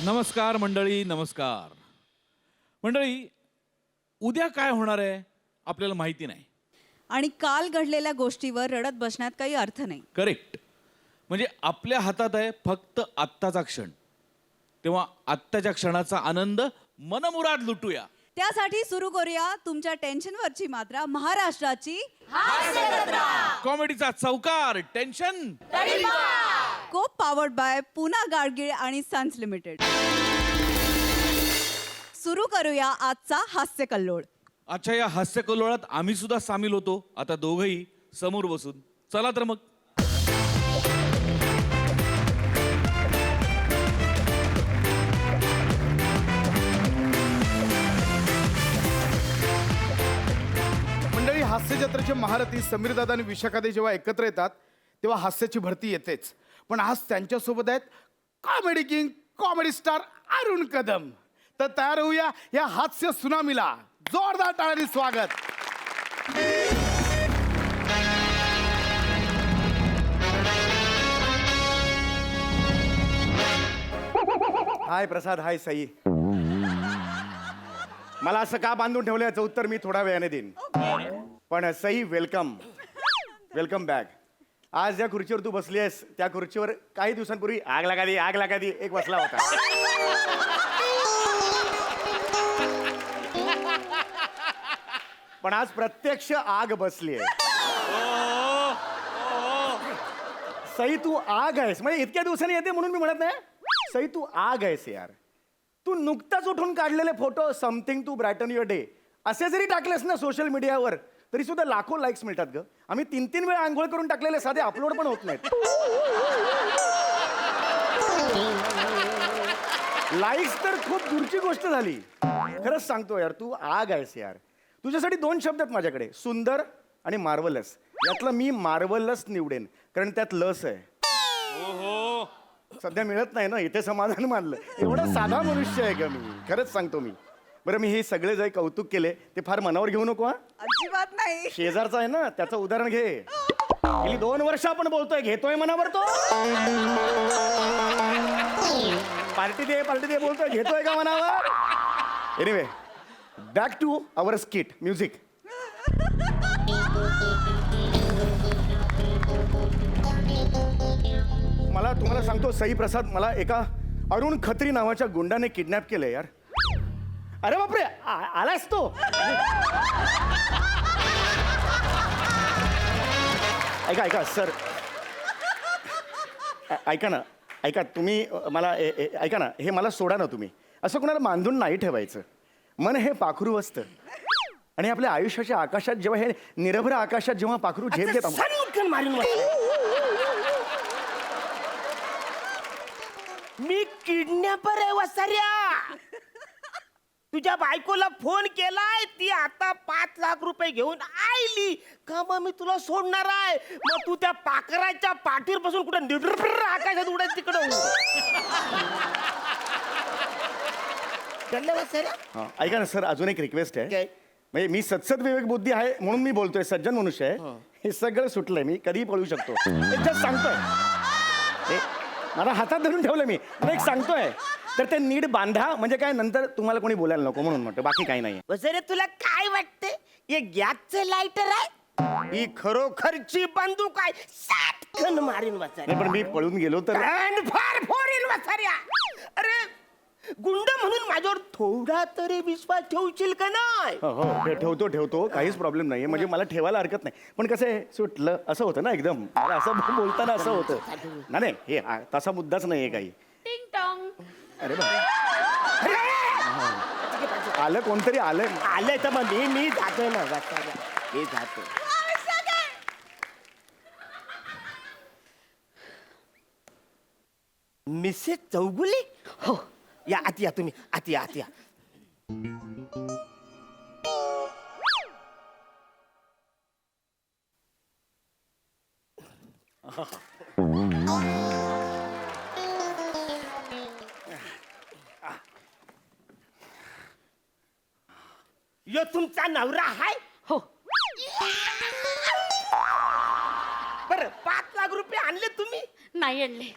नमस्कार मंडळी, नमस्कार मंडळी. उद्या काय होणार आहे आपल्याला माहिती नाही आणि काल घडलेल्या गोष्टीवर रडत बसण्यात काही अर्थ नाही. करेक्ट. म्हणजे आपल्या हातात आहे फक्त आत्ताचा क्षण. तेव्हा आत्ताच्या क्षणाचा आनंद मनमुराद लुटूया. त्यासाठी सुरू करूया तुमच्या टेन्शनवरची मात्रा महाराष्ट्राची कॉमेडीचा चौकार टेन्शन. को पॉवर्ड बाय पुना गाडगीळ आणि सन्स लिमिटेड. सुरू करूया आजचा हास्य कल्लोळ. अच्छा, या हास्य कल्लोळात आम्ही सुद्धा सामील होतो. आता दोघंही समोर बसून. चला तर मग. मंडळी, हास्य जत्रेचे महारथी समीरदादा आणि विशाखादे जेव्हा एकत्र येतात तेव्हा हास्याची भरती येतेच. पण आज त्यांच्यासोबत आहेत comedy king, comedy star Arun Kadam. तर तयार होऊया या हास्य सुनामीला. जोरदार टाळ्यांनी स्वागत. हाय प्रसाद, हाय सई. मला असं का बांधून ठेवलं याचं उत्तर मी थोड्या वेळाने देईन. पण सई, वेलकम, वेलकम बॅक. आज ज्या खुर्चीवर तू बसली आहेस त्या खुर्चीवर काही दिवसांपूर्वी आग लागा दी एक बसला होता. पण आज प्रत्यक्ष आग बसली आहे. सई, तू आग आहेस. म्हणजे इतक्या दिवसांनी येते म्हणून मी म्हणत नाही. सई, तू आग आहेस यार. तू नुकताच उठून काढलेले photo something to brighten your day असे जरी टाकलेस ना सोशल मीडियावर तरी सुद्धा लाखो लाईक्स मिळतात ग. आम्ही 3-3 वेळा आंघोळ करून टाकलेले साधे अपलोड पण होत नाहीत. लाईक्स तर खूप दूरची गोष्ट झाली. खरंच सांगतो यार, तू आग आहेस यार. तुझ्यासाठी 2 शब्द आहेत माझ्याकडे, सुंदर आणि मार्वलस. यातलं मी मार्वलस निवडेन कारण त्यात लस आहे. सध्या मिळत नाही ना, इथे समाधान मानलं. एवढा साधा मनुष्य आहे का मी, खरंच सांगतो मी. बरं, मी हे सगळे जे कौतुक केले ते फार मनावर घेऊ नको. हा, अजिबात नाही. शेजारचा आहे ना, त्याचं उदाहरण घे. गेली 2 वर्ष आपण बोलतोय, घेतोय मनावर तो. पार्टी दे बोलतोय, घेतोय का मनावर. Anyway, back to our skit music. मला तुम्हाला सांगतो सई प्रसाद, मला एका अरुण खत्री नावाच्या गुंडाने किडनॅप केलंय यार. अरे बापरे, आलास तो. ऐका सर, ऐका तुम्ही मला ऐका ना, हे मला सोडा ना तुम्ही. असं कोणाला बांधून नाही ठेवायचं. मन हे पाखरू असतं आणि आपल्या आयुष्याच्या आकाशात जेव्हा हे निरभ्र आकाशात जेव्हा पाखरू झेप घेत मी किडनॅपर आहे वसाऱ्या. तुझ्या बायकोला फोन केलाय, ती आता 5 लाख रुपये घेऊन आईली का. मग मी तुला सोडणार आहे. मग तू त्या पाखराच्या पाठीवर बसून कुठे निडर आकाशात उडायचं तिकडं. ऐका ना सर, अजून एक रिक्वेस्ट आहे. म्हणजे मी सत्सद विवेक बुद्धी आहे म्हणून मी बोलतोय, सज्जन मनुष्य आहे. हे सगळं सुटलंय, मी कधीही पळू शकतो. जस्ट सांगतोय, मला हातात धरून ठेवलं मी. एक सांगतोय तर ते नीट बांधा, म्हणजे काय नंतर तुम्हाला कोणी बोलायला नको म्हणून म्हणतो, बाकी काही नाही. वसरे, तुला काय वाटते हे गॅसचं लायटर आहे? ही खरोखरची बंदूक आहे. साटकन मारीन वसाऱ्या. पण मी पळून गेलो तर फार फोरील वसाऱ्या. अरे, गुंड म्हणून माझ्यावर थोडा तरी विश्वास ठेवशील का नाही? हो, ठेवतो काहीच प्रॉब्लेम नाही. म्हणजे मला ठेवायला हरकत नाही. पण कसं आहे, सुटलं असं होतं ना एकदम. मला असं बोलताना असं होतं. नाही, हे तसा मुद्दाच नाही आहे काही. अरे आलं कोणतरी, आलंय तर मग मी जातोय ना वसाऱ्या. हे जातो. मिसेस चौगुले, हो या, आत या तुम्ही, आत या. यो तुमचा नवरा हाय? हो. बरं, 5 लाख रुपये आणले तुम्ही? नाही आणले.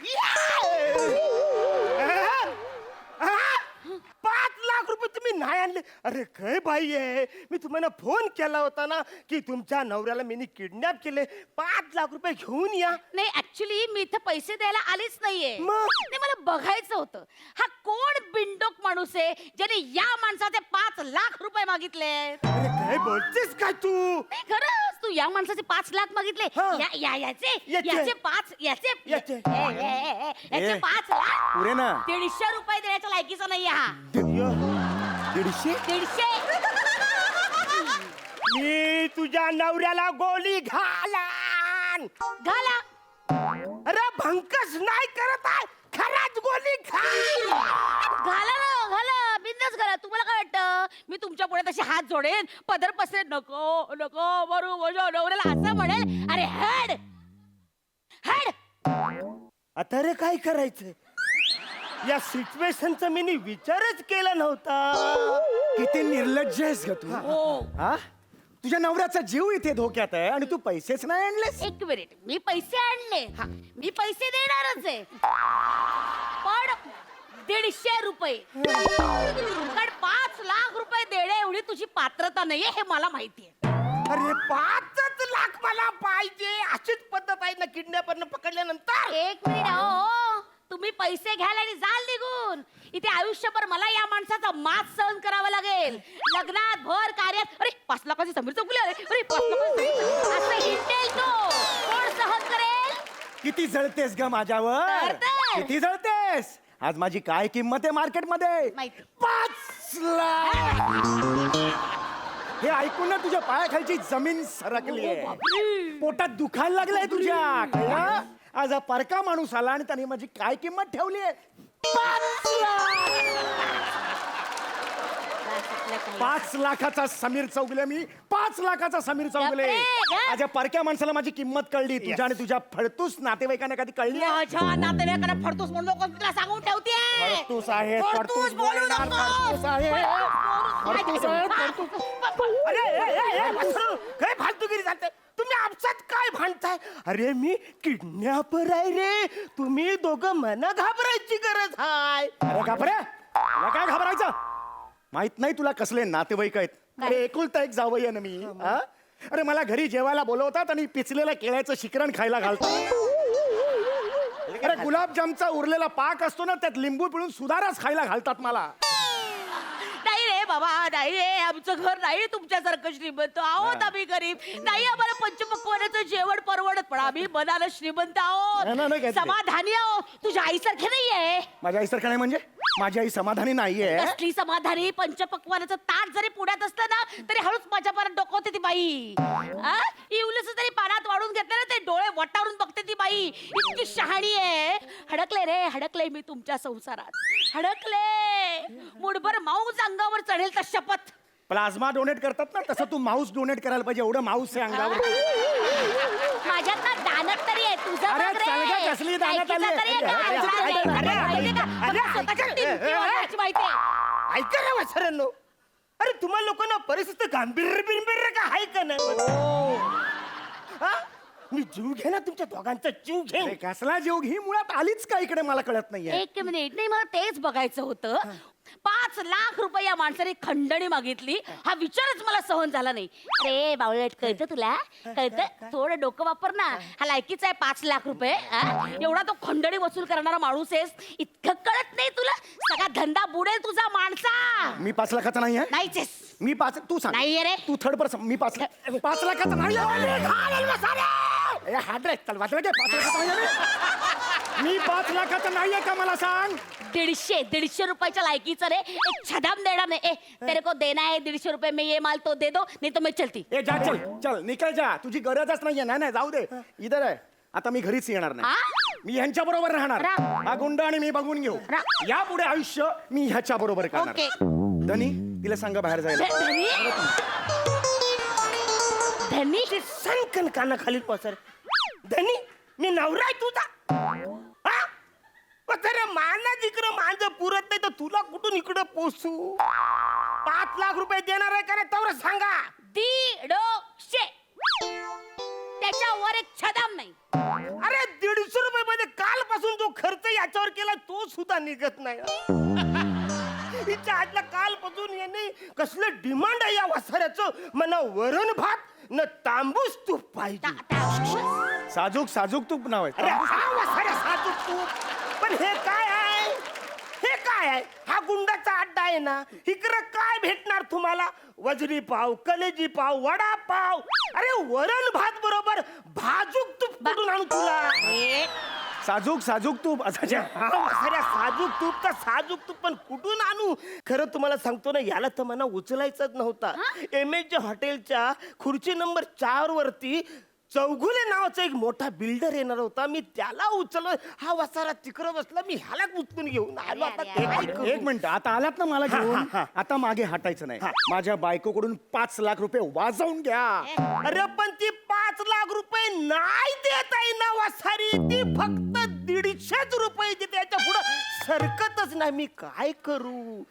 नाही आणले. अरे काय बाई आहे, मी तुम्हाला फोन केला होता ना की तुमच्या नवऱ्याला मी किडनॅप केले, 5 लाख रुपये घेऊन या. नाही ऍक्च्युली मी इथं पैसे द्यायला आलीच नाहीये. मग? नाही मला बघायचं होतं हा कोण बिनडोक माणूस आहे ज्याने या माणसाचे 5 लाख रुपये मागितले. अरे काय बोलतेस काय तू? नाही खरंच तू या माणसाचे 5 लाख मागितले. हा. याचे याचे. याचे 5 याचे याचे. याचे 5 लाख पुरे ना 150 रुपये देण्याच्या लायकीचा नाही हा. 150? 150. मी तुझ्या नवऱ्याला गोळी घालान. घाला. अरे भंकस नाही करत आहे, खरंच गोळी घाल. घाला ना घाला बिंदास घाला. तुम्हाला काय वाटतं मी तुमच्या पुढे तसे हात जोडेन पदर पसरेन नको नको बरू माझ्या नवऱ्याला असं म्हणेल अरे हेड हेड. आता रे काय करायचं या सिच्युएशनचा मी विचारच केला नव्हता. किती निर्लज्ज आहेस ग तू हो. हा तुझ्या नवऱ्याचा जीव इथे धोक्यात आहे आणि तू पैसेच नाही आणलेस. एक मिनिट मी पैसे आणले मी पैसे देणारच आहे पण 150 रुपये कारण 5 लाख रुपये देणे एवढी तुझी पात्रता नाहीये हे मला माहितीये. अरे 5 लाख मला पाहिजे. अशीच पद्धत आहे ना किडनॅपरनं पकडल्यानंतर. एक मिनिट हो तुम्ही पैसे घ्याल आणि जाल निघून. इथे आयुष्यभर मला या माणसाचा मास सहन करावा लागेल. लग्नात भर कार्यात अरे 5 लाखाची समीर चौगुले अरे 5 लाखाची असं हिंडेल तो कोण सहन करेल. किती जळतेस ग माझ्यावर जळते. किती जळतेस. आज माझी काय किंमत आहे मार्केटमध्ये माहिती. 5 लाख. हे ऐकून ना तुझ्या पायाखालची जमीन सरकली आहे. पोटात दुखायला लागलंय तुझ्या कळलं. आज हा परका माणूस आला आणि त्याने माझी काय किंमत ठेवली आहे 5 लाख. 5 लाखाचा समीर चौगुले मी 5 लाखाचा समीर चौगुले. गप्रे, गप. आज या परक्या माणसाला माझी किंमत कळली. तुझ्या आणि तुझ्या फडतूस नातेवाईकांना कधी कळली आहे? माझ्या नातेवाईकांना फडतूस म्हणून नको तुला सांगून ठेवते. फडतूस आहे, फडतूस बोलू बोलणार, नको. फडतूस आहे. फडतूस आहे, फडतूस. अरे ए, ए, ए, वासरू, काय फालतूगिरी चालते. तुम्ही आपसात काय भांडताय? अरे मी किडनॅपर आहे रे. तुम्ही दोघं मला घाबरायची गरज आहे. अरे घाबरे तुला काय घाबरायचं. माहित नाही तुला कसले नातेवाईक आहेत. अरे एकुलता एक जावई आहे ना मी हा? अरे मला घरी जेवायला बोलवतात आणि पिचलेलं केळ्याचं शिकरण खायला घालतात. अरे गुलाबजामचा उरलेला पाक असतो ना त्यात लिंबू पिळून सुधाराच खायला घालतात मला. नाही रे बाबा नाही रे आमचं घर नाही तुमच्यासारखं श्रीमंत आहोत आम्ही गरीब नाही आम्हाला पंचपक्वानाचं जेवण परवडत पण आम्ही मनाला श्रीमंत नाही, नाही, आहोत नाही, समाधानी आहोत तुझ्या आईसारखे नाहीये. माझ्या आईसारखं नाही म्हणजे माझी आई समाधानी नाहीये. कसली समाधानी पंचपक्वानाचं ताट जरी पुण्यात असलं ना तरी हळूच माझ्या पारात डोकवते ती बाई. इवलंच तरी पानात वाढून घेतलं ना ते डोळे वटारून बघते ती बाई इतकी शहाणी आहे. हडकले रे हडकले मी तुमच्या संसारात हडकले. मुठभर माऊस अंगावर चढेल तर शपथ. प्लाझ्मा डोनेट करतात ना तसं तू माऊस डोनेट करायला पाहिजे. एवढं माऊस आहे अंगावर. माझ्यात ना दानत तरी आहे तुझं अरे, बघ रे. चल गं, कसली दानत आली आहे? लायकीचं तरी आहे का? अरे, तुला अरे, लायकीचं अरे, माहिती का? अरे, फक्त स्वतःच्या अरे, टिमकी वाजवायची माहिती आहे. ऐका रे वासरांनो, अरे तुम्हाला लोकांना परिस्थिती गांभीर्य बिंभीर्य का आहे का नाही? हा? मी जीव घे ना तुमच्या दोघांचा जीव घे. अरे, कसला जीव घी मुळात आलीच का इकडे मला कळत नाहीये. एक मिनिट नाही मला तेच बघायचं होतं. 5 लाख रुपये या माणसाने खंडणी मागितली हा विचारच मला सहन झाला नाही. अरे बावळट कळतं तुला कळतं थोडं डोकं वापर ना. हा लायकीचा आहे 5 लाख रुपये एवढा तो खंडणी वसूल करणारा माणूस आहेस इतकं कळत नाही तुला. सगळा धंदा बुडेल तुझा माणसा. मी 5 लाखाचा नाही आहे. नाहीच आहेस. मी 5 तू सांग. नाहीये रे. तू थर्ड पर्सन. मी 5 लाखाचा नाही आहे. हात रे चल वाचलं घे 5 लाखाचा नाही आहे. मी 5 लाखाचा नाहीये का मला सांग. 150 रुपयाच्या लायकीचं रे एक छदाम देना नहीं. ए तेरे को देना है 150 रुपये में ये माल तो दे दो नहीं तो मैं चलती. ए जा चल चल निकल जा. तुझी गरजच नाहीये. नाही नाही जाऊ दे. इधर आहे. आता मी घरीच येणार नाही. मी ह्यांच्या बरोबर राहणार. राह. हा गुंड आणि मी बघून घेऊ. राह. यापुढे आयुष्य मी ह्याच्या बरोबर करणार. ओके. धनी तिला सांगा बाहेर जायला. धनी धनी ते संकन कानाखाली पसर. धनी मी नवरा आहे तुझा. हा? पण अरे माना जिकडं माझं पुरत नाही तर तुला कुठून इकडं पोचू. 5 लाख रुपये देणार आहे का रे तेवढं सांगा. 150 त्याच्यावर एक छदाम नाही. अरे 150 रुपये मध्ये कालपासून जो खर्च याच्यावर केला तो सुद्धा निघत नाही. हिच्या आजला कालपासून येणे कसलं डिमांड आहे या वासाऱ्याचं. मला वरण भात न तांबूस तूप पाहिजे. साजूक साजूक तूप नाव आहे. अरे हा वासाऱ्या साजूक तूप. पण हे काय आहे, हे काय आहे? हा गुंडाचा अड्डा आहे ना. इकडं काय भेटणार तुम्हाला? वजरी पाव, कलेजी पाव, वडा पाव. अरे वरण भात बरोबर भाजूक तूप कुठून आणू तुला? साजूक साजूक तूप असं हा वासाऱ्या साजूक तूप तर साजूक तूप पण कुठून आणू? खरं तुम्हाला सांगतो ना, याला तर मला उचलायचंच नव्हता. एमएच हॉटेलच्या खुर्ची नंबर 4 वरती चौगुले नावाचा एक मोठा बिल्डर येणार होता. मी त्याला उचललं. हा वासारा तिकडं बसला. मी ह्याला उचलून घेऊन आलो. आता ते काय करू? एक मिनिट, आता आलात ना मला घेऊन, आता मागे हटायचं नाही. माझ्या बायकोकडून 5 लाख रुपये वाजवून घ्या. अरे पण ती 5 लाख रुपये नाही देत आहे ना वासारी. ती फक्त 150 रुपये देते. त्याच्या पुढं सरकतच नाही. मी काय करू?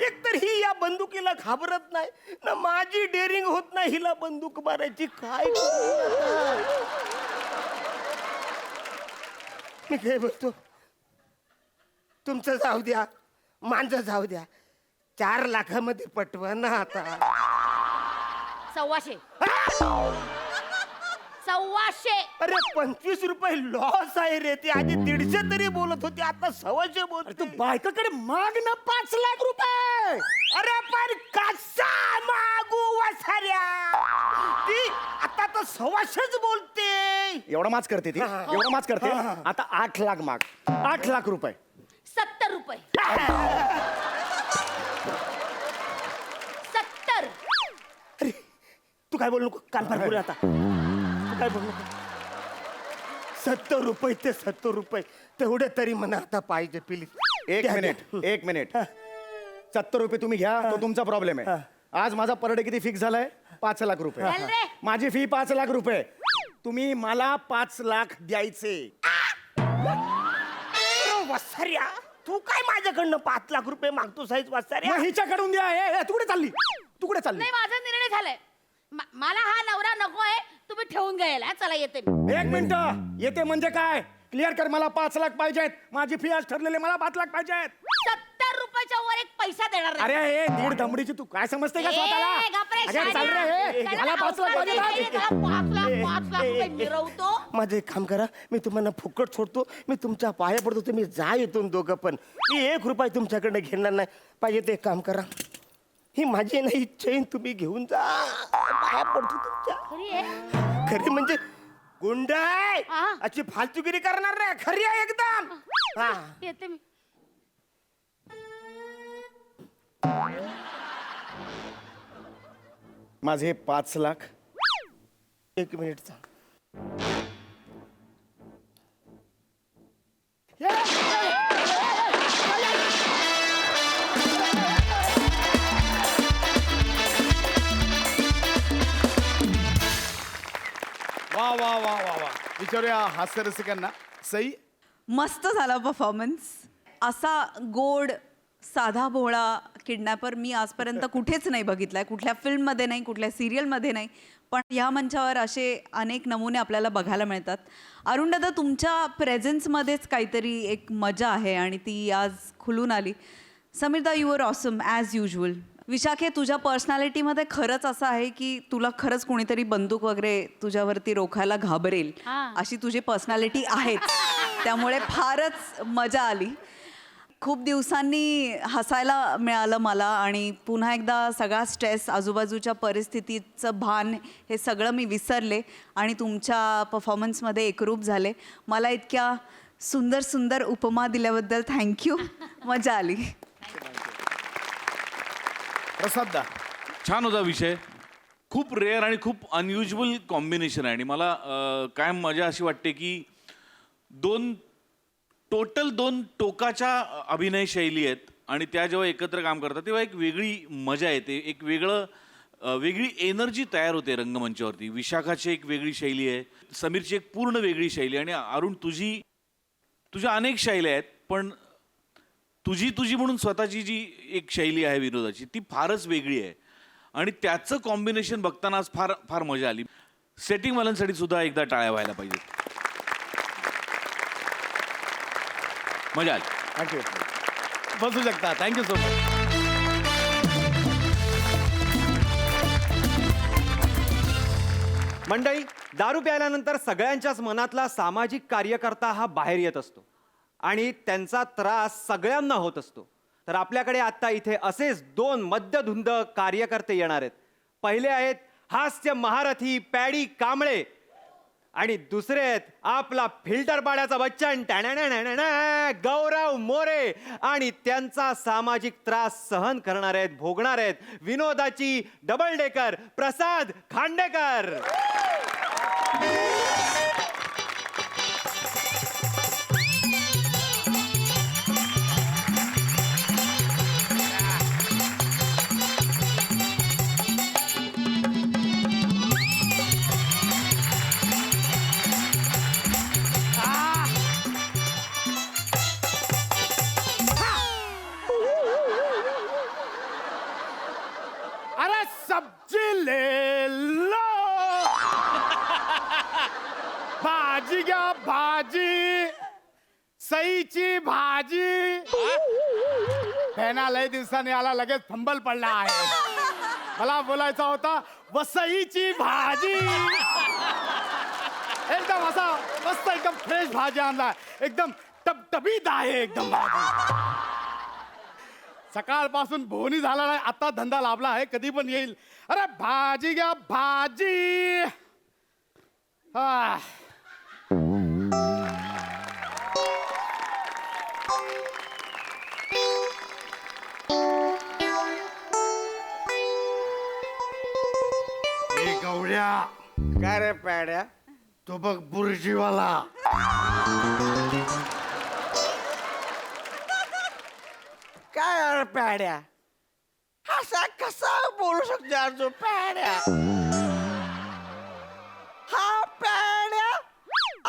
एकतर ही या बंदुकीला घाबरत नाही ना, माझी डेअरिंग होत नाही हिला बंदूक मारायची. काय करू आता? मी काय बोलतो, तुमचं जाऊ द्या, माझं जाऊ द्या. 4 लाखामध्ये पटवा ना आता. 1,200. 1,200. अरे 25 रुपये लॉस आहे रे. ती आधी 150 तरी बोलत होती, आता 1,200 तू बोलतो. बायकोकडे माग ना 5 लाख रुपये. अरे पण कसा मागू वासाऱ्या? ती आता तर 1,200च बोलते. एवढा माच करते ती, एवढा माच करते. आता 8 लाख माग, 8 लाख रुपये. 70 रुपये. 70. अरे तू काय बोलू नको, कान फार पुरे आता. तू काय बोलू नको. 70 रुपये ते 70 रुपये तेवढे तरी म्हणा आता पाहिजे प्लीज. एक मिनिट 70 रुपये तुम्ही घ्या, तो तुमचा प्रॉब्लेम आहे. आज माझा पर डे किती फिक्स झालाय? 5 लाख रुपये. चल रे. माझी फी 5 लाख रुपये. तुम्ही मला 5 लाख द्यायचे. वासाऱ्या तू काय माझ्याकडनं 5 लाख रुपये मागतो साईज वासाऱ्या? मग हिच्याकडून द्या. तू कुठे चालली? तू कुठे चालली? नाही, माझा निर्णय झालाय. मला हा नवरा नको आहे. तुम्ही ठेवून घ्यायला. चला येते मी. एक मिनिट, येते म्हणजे काय? क्लिअर कर. मला 5 लाख पाहिजेत. माझी फी आज ठरलेली, मला 5 लाख पाहिजेत. 70 रुपयाच्या वर एक पैसा देणार नाही. अरे हे दीड दमडीची तू काय समजते का ए, स्वतःला? गप्प रे, अगं, चाल रे, हे. त्याला मला 5 लाख अवकाश पाहिजे. नाही, त्याला 5 लाख रुपये मिरवतो. माझं एक काम करा, मी तुम्हाला फुकट सोडतो. मी तुमच्या पाया पडतो. तुम्ही जा इथून दोघं पण. मी 1 रुपया तुमच्याकडनं घेणार नाही. पाहिजे ते काम करा. ही माझी नाही चैन तुम्ही घेऊन जा. पाया पडतो तुमच्या. खरी आहे? खरी म्हणजे गुंडाय हा. अशी फालतूगिरी करणार नाही. खरी आहे एकदम. हा येते मी. माझे 5 लाख. 1 मिनिटचा. वा वा वा वा वा विचारूया हास्य रसिकांना. सई, मस्त झाला परफॉर्मन्स. असा गोड साधा भोळा किडनॅपर मी आजपर्यंत कुठेच नाही बघितलाय. कुठल्या फिल्ममध्ये नाही, कुठल्या सिरियलमध्ये नाही. पण ह्या मंचावर असे अनेक नमुने आपल्याला बघायला मिळतात. अरुण दादा, तुमच्या प्रेझेन्समध्येच काहीतरी एक मजा आहे आणि ती आज खुलून आली. समीरदा, you are awesome as usual. विशाखे, तुझ्या पर्सनॅलिटीमध्ये खरंच असं आहे की तुला खरंच कोणीतरी बंदूक वगैरे तुझ्यावरती रोखायला घाबरेल हा. अशी तुझी पर्सनॅलिटी आहेच. त्यामुळे फारच मजा आली. खूप दिवसांनी हसायला मिळालं मला आणि पुन्हा एकदा सगळा स्ट्रेस, आजूबाजूच्या परिस्थितीचं भान हे सगळं मी विसरले आणि तुमच्या परफॉर्मन्समध्ये एकरूप झाले. मला इतक्या सुंदर सुंदर उपमा दिल्याबद्दल थँक्यू. मजा आली. प्रसाद दा. छान होता विषय. खूप रेअर आणि खूप अनयुजल कॉम्बिनेशन आहे आणि मला काय मजा अशी वाटते की दोन टोकाच्या अभिनय शैली आहेत आणि त्या जेव्हा एकत्र काम करतात तेव्हा एक वेगळी मजा येते. एक वेगळी एनर्जी तयार होते रंगमंचावरती. विशाखाची एक वेगळी शैली आहे, समीरची एक पूर्ण वेगळी शैली आणि अरुण तुझ्या अनेक शैल्या आहेत पण तुझी म्हणून स्वतःची जी एक शैली आहे विनोदाची ती फारच वेगळी आहे आणि त्याचं कॉम्बिनेशन बघताना आज फार फार मजा आली. सेटिंगवाल्यांसाठी सुद्धा एकदा टाळ्या व्हायला पाहिजे. मजा आली. थँक्यू. बसू शकता. Thank you so much. मंडळी, दारू प्यायल्यानंतर सगळ्यांच्याच मनातला सामाजिक कार्यकर्ता हा बाहेर येत असतो आणि त्यांचा त्रास सगळ्यांना होत असतो. तर आपल्याकडे आता इथे असेच 2 मद्यधुंद कार्यकर्ते येणार आहेत. पहिले आहेत हास्य महारथी पॅडी कांबळे आणि दुसरे आहेत आपला फिल्टर पाड्याचा बच्चन गौरव मोरे. आणि त्यांचा सामाजिक त्रास सहन करणार आहेत, भोगणार आहेत विनोदाची डबल डेकर प्रसाद खांडेकर. अरे सब्जी ले लो. भाजी घ्या भाजी. सईची भाजी. भेना लय दिवसांनी आला, लगेच फंबल पडला आहे. मला बोलायचा होता वसईची भाजी. एकदम असा मस्त एकदम फ्रेश भाजी आणला, एकदम टबटबीत आहे एकदम भाजी. सकाळपासून बोनी झाला नाही, आता धंदा लाभला आहे, कधी पण येईल. अरे भाजी घ्या भाजी. हा. ए गौड्या, काय रे पॅड्या? तो बघ बुर्जीवाला. काय यार पॅड्या? असा कसा बोलू शकतो यार जो पॅड्या? हा पॅड्या?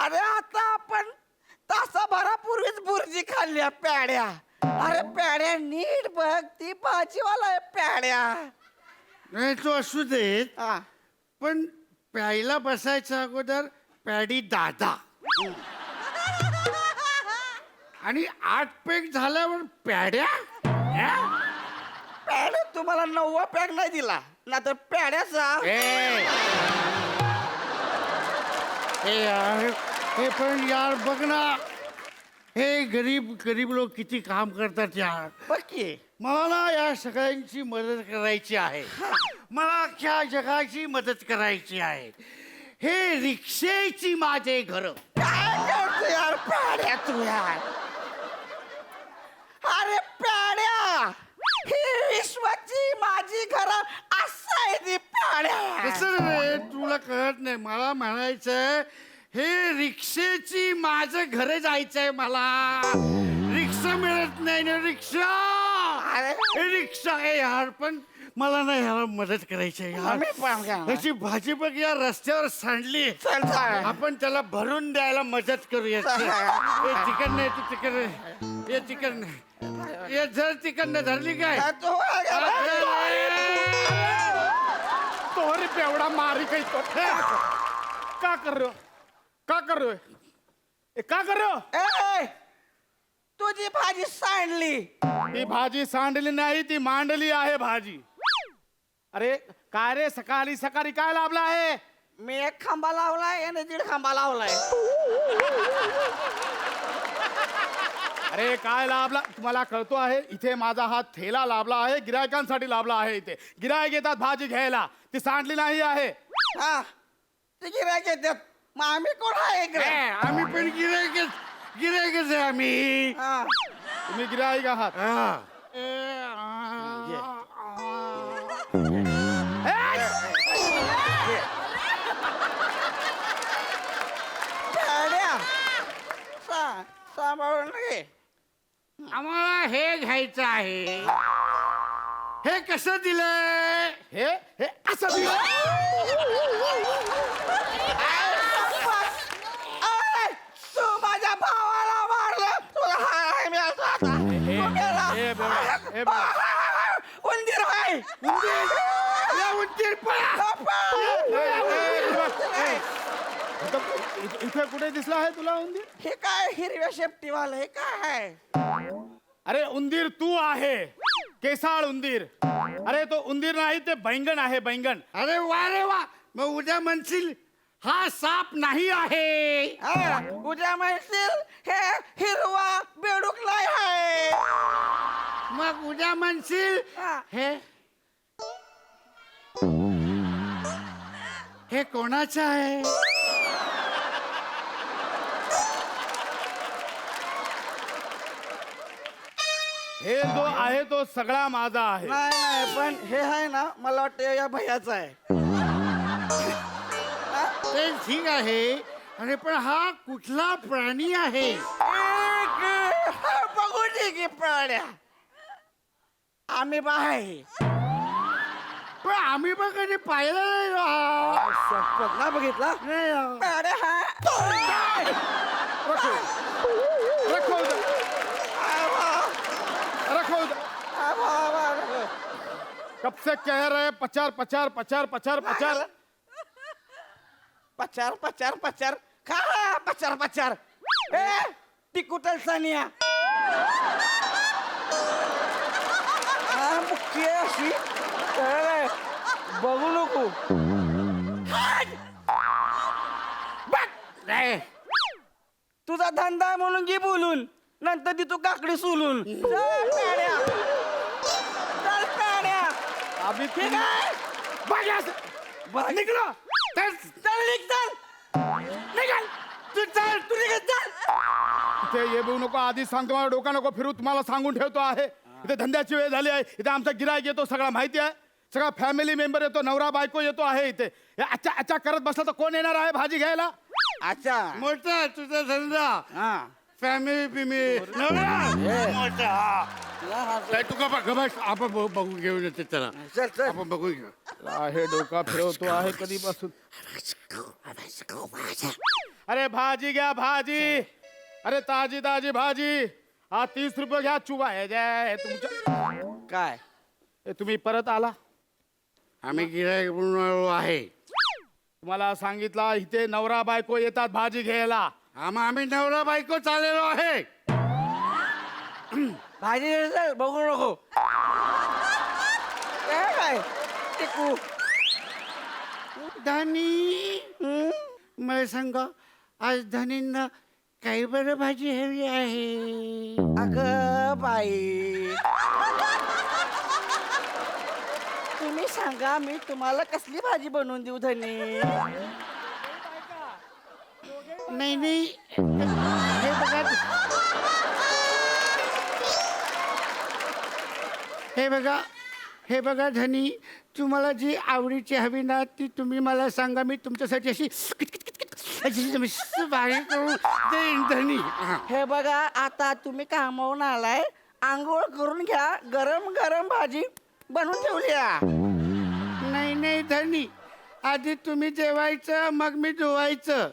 अरे आता आपण तासाभरापूर्वीच बुर्जी खाल्ली आहे पॅड्या. अरे पॅड्या नीट बघ, ती भाजीवाला आहे पॅड्या. नाही तो असू देत, हा. पण प्यायला बसायच्या अगोदर पॅडी दादा आणि 8 पॅक झाल्यावर प्याड्या. पॅड्या तुम्हाला 9वा पॅक नाही दिला ना, तर पॅड्याचा. हे यार, हे पण यार बघ ना, हे गरीब गरीब लोक किती काम करतात यार. बघ की. मला ना या सगळ्यांची मदत करायची आहे. मला अख्ख्या जगाची मदत करायची आहे. हे रिक्षेची माझे घर. काय करतो यार पॅड्या तू यार? अरे पॅड्या, ही विश्वाची माझी घर असं आहे ती पॅड्या. कसं रे, तुला कळत नाही. मला म्हणायचंय हे रिक्षेची माझं घर जायचंय मला. रिक्षा मिळत नाही ना, रिक्षा. अरे रिक्षा आहे यार, पण मला ना याला मदत करायची आहे यार. आम्ही पण करणार. त्याची भाजी बघ या रस्त्यावर सांडली. चल चल. आपण त्याला भरून द्यायला मदत करूया. हे चिकन नाही, तू चिकन. हे चिकन ये जर चिकन धरली काय. तो तोहरे पेवड़ा मारी कहीं तो. क्या कर रहे हो? क्या कर रहे हो? ए, क्या कर रहे हो? ए, तुझी भाजी सांडली. ती भाजी सांडली नाही, ती मांडली आहे भाजी. अरे काय रे, सकाळी सकाळी काय लाभला आहे? मी 1 खांबा लावलाय आणि 1.5 खांबा लावलाय. अरे काय लाभला तुम्हाला कळतो आहे? इथे माझा हा थेला लाभला आहे, गिरायकांसाठी लाभला आहे. इथे गिरायक येतात भाजी घ्यायला, ती सांडली नाही आहे. हा, ते गिऱ्हाईक येतात. मग आम्ही कोण आहे इकडे? आम्ही पण गिरायकच आहे आम्ही. हा. तुम्ही गिरायक आहात. हा. पॅड्या, सांभाळून घे. आम्हाला हे घ्यायचं आहे. हे कसं दिलंय? हे हे असं दिलं. ए, तू माझ्या भावाला मारलं. तुला हाय मी असं आता. तू गेला. हे बेवडा, हे बेवडा. उंदीर आहे. उंदीर पळा. इथे कुठे दिसला आहे तुला उंदीर? हे काय हिरव्या शेपटीवालं हे काय आहे? अरे उंदीर तू आहे, केसाळ उंदीर. अरे तो उंदीर नाही, ते बैंगन आहे, बैंगन. अरे वा, मग उद्या म्हणशील हा साप नाही आहे. उद्या म्हणशील हे हिरवा बेडूक नाही आहे. मग उद्या म्हणशील हे कोणाचं आहे. हे जो आहे तो सगळा माझा आहे. नाही पण हे आहे ना, मला वाटतं या भैयाचं आहे. ते ठीक आहे. अरे पण हा कुठला प्राणी आहे. बघू दे की प्राण्या, आम्ही आहे. पण आम्ही पण कधी पाहिलं नाही हा. ना बघितला नाही हा. प्राण्या हा. रखो उधर. रखो उधर. कब से कह रहे पचार पचार पचार पचार पचार. पचार पचार पचार खा पचार पचार. ती कुठल सानिया मुख्य अशी बघू नको. तुझा धंदा आहे म्हणून घे बोलून, नंतर ती तू काकडी सोलून. चल पेड्या, चल पेड्या. अभी ठीक आहे निकलो. चल चल निघ, चल निघाल. तू चल, तू निघत चल. इथे ये बोलू नको, आधी सांगतो, मला डोका नको फिरू. तुम्हाला सांगून ठेवतो आहे, इथे धंद्याची वेळ झाली आहे. इथे आमचा गिरायक येतो, सगळा माहिती आहे. सगळा फॅमिली मेंबर येतो, नवरा बायको येतो आहे इथे. हे अच्छा अच्छा करत बसला तर कोण येणार आहे भाजी घ्यायला. अच्छा मोठा तुझा धंदा हा फॅमिली पिमिली मोठा हा. काय तू का बघ, आपण बघून घेऊन येते त्याला. चल चल. आपण बघून घेऊ. आहे डोका फिरवतो आहे कधीपासून. अरे भाजी घ्या भाजी. अरे ताजी ताजी भाजी. हा 30 रुपये घ्या. चुबा हे जय हे तुमच्या. काय हे तुम्ही परत आला. आम्ही गिरायक म्हणून आलो आहे. तुम्हाला सांगितलं इथे नवरा बायको येतात भाजी घ्यायला. आम्ही नवरा बायको चाललेलो आहे. भाजी चल, बघू नको. काय टिकू धनी मला सांगा, आज धनींना काही बरं भाजी हवी आहे. अग बाई, तुम्ही सांगा, मी तुम्हाला कसली भाजी बनवून देऊ धनी. नाही हे बघा, हे बघा धनी, तुम्हाला जी आवडीची हवी ना ती तुम्ही मला सांगा. मी तुमच्यासाठी अशी बारीक करून देईन धनी. हे बघा, आता तुम्ही कामावून आलाय, आंघोळ करून घ्या. गरम गरम भाजी बनवून ठेवल्या. नाही धनी, आधी तुम्ही जेवायचं, मग मी धुवायचं.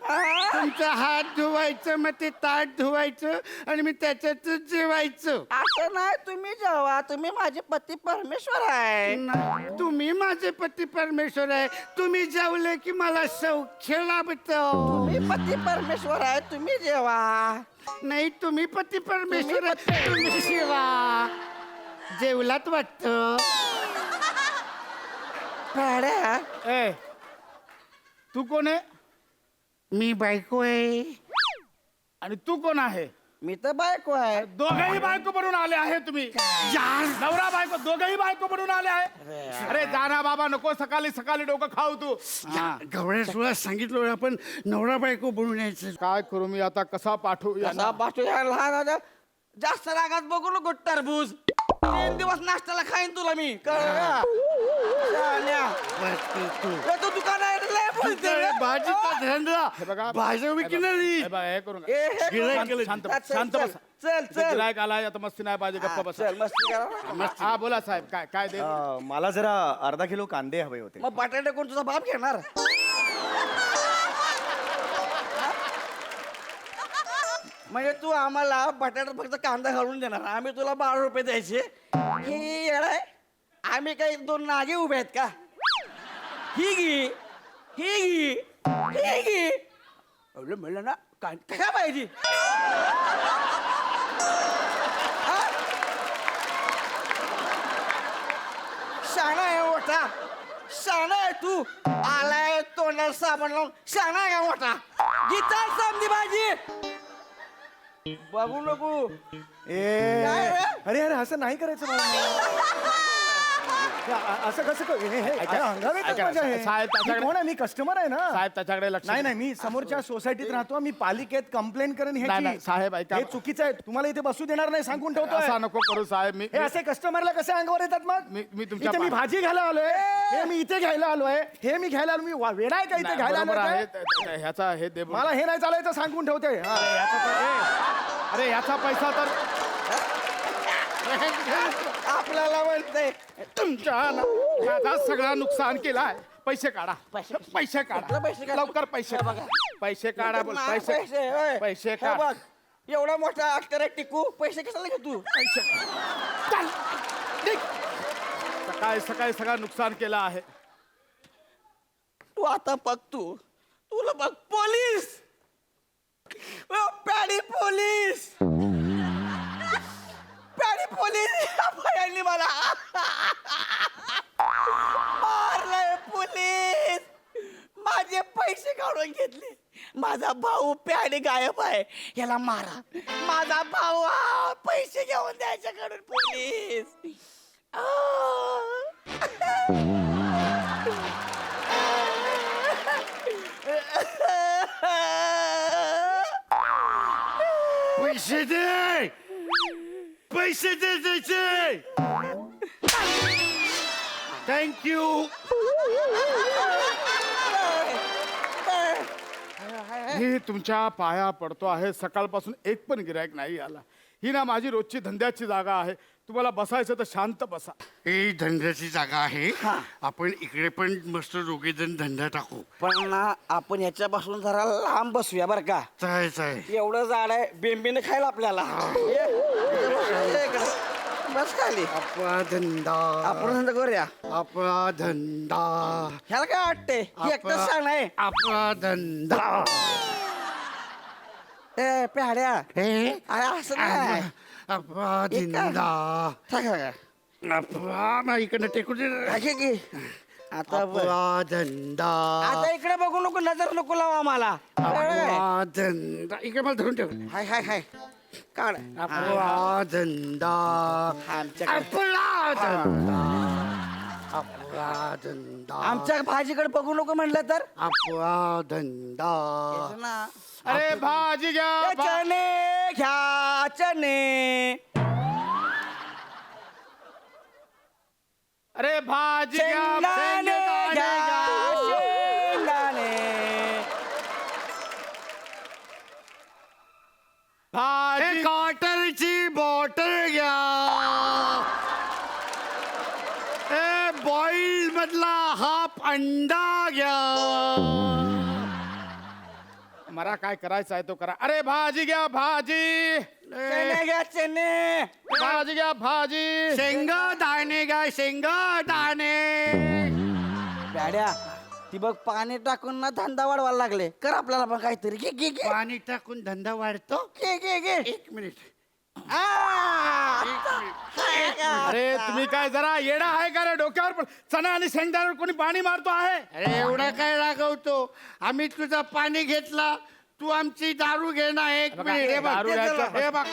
तुमचा हात धुवायचं, मग ते ताट धुवायचं, आणि मी त्याच्यातच जेवायचं. असं नाही, तुम्ही जेवा. तुम्ही माझे पती परमेश्वर आहे. नाही, तुम्ही माझे पती परमेश्वर आहे. तुम्ही जेवले की मला सौख्य लाभतं. तुम्ही पती परमेश्वर आहे, तुम्ही जेवा. नाही, तुम्ही पती परमेश्वर आहे, तुम्ही जेवा. जेवलात वाटतं. भाड्या, ए तू कोण आहे. मी बायको आहे. आणि तू कोण आहे. मी तर बायको आहे. दोघंही बायको बनून आले आहे तुम्ही. नवरा बायको दोघंही बायको बनून आले आहे. अरे जाना बाबा, नको सकाळी सकाळी डोकं खाऊ तू. गवळ्या सांगितलं आपण नवरा बायको बनून यायचं. काय करू मी आता, कसा पाठवू यांना? कसा पाठवू या लहान आता? जास्त रागात बघू नको टरबूज. 3 दिवस नाश्त्याला खाईन तुला मी, कळलं का? शान्या. हे तो दुकान आहे रे, लय बोलते रे. भाजीचा धंदा, हे बघा, भाज्या विकणारी. हे बघा, हे करू नका. ए, हे गिऱ्हाईक करून- केलं. शांत चल, बस, शांत चल, बस. चल चल गिरायक आलाय आता, मस्ती नाही पाहिजे, गप्पा बस. चल, मस्ती करा. हा बोला साहेब, काय काय दे. मला जरा अर्धा किलो कांदे हवे होते. मग बटाटे कोण तुझा बाप घेणार? म्हणजे तू आम्हाला बटाट्यात फक्त कांदा घालून देणार, आम्ही तुला 12 रुपये द्यायचे. ही येड आहे. आम्ही काही 2 नागे उभे आहेत का? ही घे, ही घे. एवढं म्हणलं ना, कशा पाहिजे? हा? शाणा आहे तू आलाय तोंडाला साबण लावून शाणा आहे का मोठा गीता समधी भाजी बघू नको काय रे? अरे अरे असं नाही करायचं मला. असं कसं अंगावर येतात ऐका, माझ्या हे. साहेब, त्याच्याकडे- मी कोण आहे? मी कस्टमर आहे ना. साहेब त्याच्याकडे लक्ष नाही द्या. नाही मी समोरच्या सोसायटीत राहतो मी पालिकेत कंप्लेंट करेन नाही, ह्याची. नाही, साहेब, ऐका. हे चुकीचं आहे तुम्हाला इथे बसू देणार नाही सांगून ठेवतो असा नको करू साहेब. मी हे असे कस्टमरला कसे अंगावर येतात मग मी तुमच्या इथे मी भाजी घ्यायला आलोय हे मी इथे घ्यायला आलोय हे मी घ्यायला आलो मी वेडा आहे का इथे नाही, घ्यायला बरोबर आहे आलोय ह्याचा हे दे मला हे नाही चालायचं सांगून ठेवते हा. अरे याचा पैसा तर आपल्याला म्हणतंय तुमच्या माझा सगळा नुकसान केलाय. पैसे काढा पैसे काढा पैसे काढा. लवकर पैसे काढा. पैसे काढा बोल पैसे होय. पैसे हे काढ बघ एवढा मोठा अक्षर आहे टिकू पैसे कशाला घे तू पैसे चल, निघ. सकाळी सकाळी सगळं नुकसान केलं आहे. तू आता बघ तुला बघ पोलीस पॅडी पोलीस पॅडी पोलीस भयांनी मला मारलंय पोलीस माझे पैसे काढून घेतले माझा भाऊ पॅडी गायब आहे याला मारा माझा भाऊ पैसे घेऊन द्यायच्याकडून पोलीस पैसे दे पैसे दे त्याचे थँक्यू मी तुमच्या पाया पडतो आहे सकाळपासून एक पण गिरायक नाही आला. ही ना माझी रोजची धंद्याची जागा आहे. तुम्हाला बसायचं तर शांत बसा. ही धंद्याची जागा आहे आपण इकडे पण मस्त दोघे जण धंदा टाकू पण ना आपण याच्यापासून जरा लांब बसूया बरं का चाय एवढं झाड आहे बेंबीने खायला आपल्याला ये इकडं. बस खाली आपला धंदा आपण धंदा करूया आपला धंदा ह्याला काय वाटते एकटं सांग आहे आपला धंदा ए प्याड्या हे अरे असं नाही आपला एक का? धंदा सांग बघा. आपला ना इकडनं टेकू दे घे की. आता बघ. आपला धंदा आता इकडे बघू नको नजर नको लावा आम्हाला आपला धंदा इकडे मला धरून ठेव हाय हाय हाय काढ आपला धंदा आमच्याकडे आपला धंदा आपला धंदा आमच्या भाजीकडे बघू नको म्हणलं तर आपला धंदा ना अरे भाजी घ्या ए, चणे घ्या चणे अरे भाजी घ्या शेंगदाणे घ्या शेंगदाणे भाजी क्वार्टरची बॉटल घ्या ए बॉईल मधला हाफ अंडा घ्या मला काय करायचं आहे तो करा. अरे भाजी घ्या भाजी चणे घ्या चणे भाजी घ्या भाजी शेंगदाणे घ्या शेंगदाणे गाड्या ती बघ पाणी टाकून ना धंदा वाढवायला लागले कर आपल्याला पण काहीतरी घे घे घे पाणी टाकून धंदा वाढतो घे घे घे एक मिनिट अरे तुम्ही काय जरा येडा आहे का रे डोक्यावर पण चणा आणि शेंगदाण्यावर कोणी पाणी मारतो आहे. अरे एवढा काय रागवतो आम्ही तुझा पाणी घेतला तू आमची दारू घेणार एक बघा, मिनिट हे बघ दारू घ्यायचं. हे बघ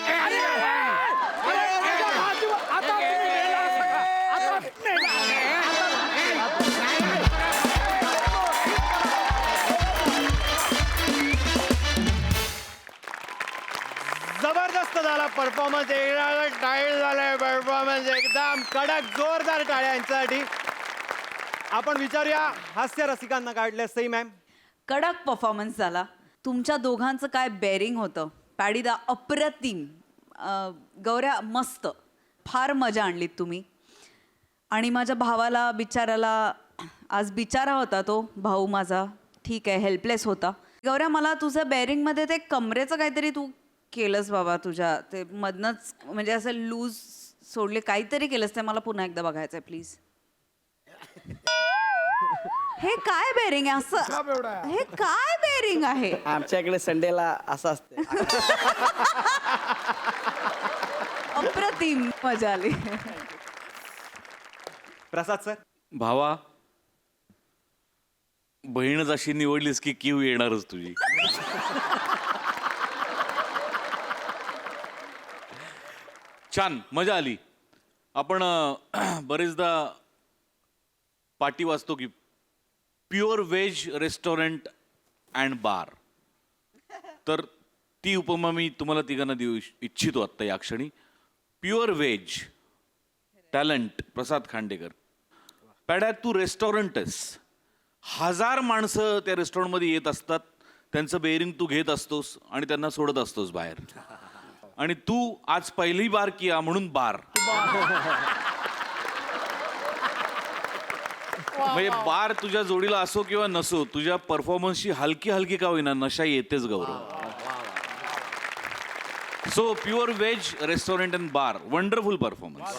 जबरदस्त झाला परफॉर्मन्स. येणारा टाईट झालाय परफॉर्मन्स एकदम कडक जोरदार टाळ्या यांच्यासाठी. आपण विचारूया हास्य रसिकांना काढले सई मॅम. कडक परफॉर्मन्स झाला तुमच्या दोघांचं काय बेरिंग होतं पॅडीदा अप्रतिम गौऱ्या मस्त फार मजा आणलीत तुम्ही आणि माझ्या भावाला बिचाराला आज बिचारा होता तो भाऊ माझा ठीक आहे हेल्पलेस होता. गौऱ्या मला तुझं बेरिंगमध्ये ते कमरेचं काहीतरी तू केलंस बाबा तुझ्या ते मधनंच म्हणजे असं लूज सोडले काहीतरी केलंस ते मला पुन्हा एकदा बघायचं आहे प्लीज. हे काय बेरिंग आहे असं हे काय बेरिंग आहे. आमच्याकडे संडेला असं असते अप्रतिम मजा आली. प्रसाद सर. भावा बहीणच अशी निवडलीस की क्यू येणारच तुझी. छान, मजा आली. आपण बरेचदा पाटी वाचतो की प्युअर व्हेज रेस्टॉरंट अँड बार. तर ती उपमा मी तुम्हाला तिघांना देऊ इच्छितो आत्ता या क्षणी. प्युअर व्हेज टॅलेंट प्रसाद खांडेकर. पॅड्या तू रेस्टॉरंट आहेस. 1000 माणसं त्या रेस्टॉरंटमध्ये येत असतात. त्यांचं बेअरिंग तू घेत असतोस आणि त्यांना सोडत असतोस बाहेर. आणि तू आज पहिली बार किया म्हणून बार. म्हणजे बार तुझ्या जोडीला असो किंवा नसो, तुझ्या परफॉर्मन्सची हलकी हलकी का होईना नशा येतेच Gaurav. So pure veg restaurant and bar, wonderful performance.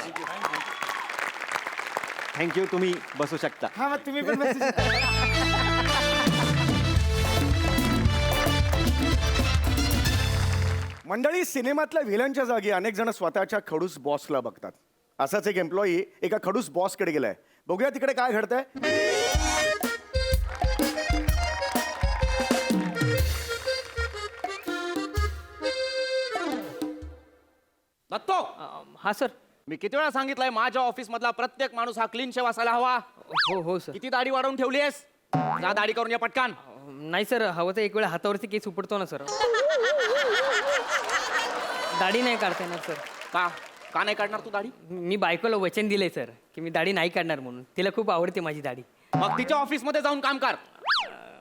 Thank you. तुम्ही बसू शकता. हा मग तुम्ही पण message- मंडळी, सिनेमातल्या व्हिलनच्या जागी अनेक जण स्वतःच्या खडूस बॉसला बघतात. असाच एक एम्प्लॉई एका खडूस बॉसकडे गेलाय. बघूया तिकडे काय घडतंय. दत्तो, हा सर. मी किती वेळा सांगितलंय माझ्या ऑफिस मधला प्रत्येक माणूस हा क्लीन शेव असायला हवा. हो हो सर. किती दाढी वाढवून ठेवलीयस? जा दाढी करून या पटकान. नाही सर, हवं तर एक वेळा हातावरती केस उपडतो ना सर. दाढी नाही काढता येणार सर. का का नाही काढणार तू दाढी? मी बायकोला वचन दिलंय सर की मी दाढी नाही काढणार म्हणून. तिला खूप आवडते माझी दाढी. मग तिच्या ऑफिस मध्ये जाऊन काम कर.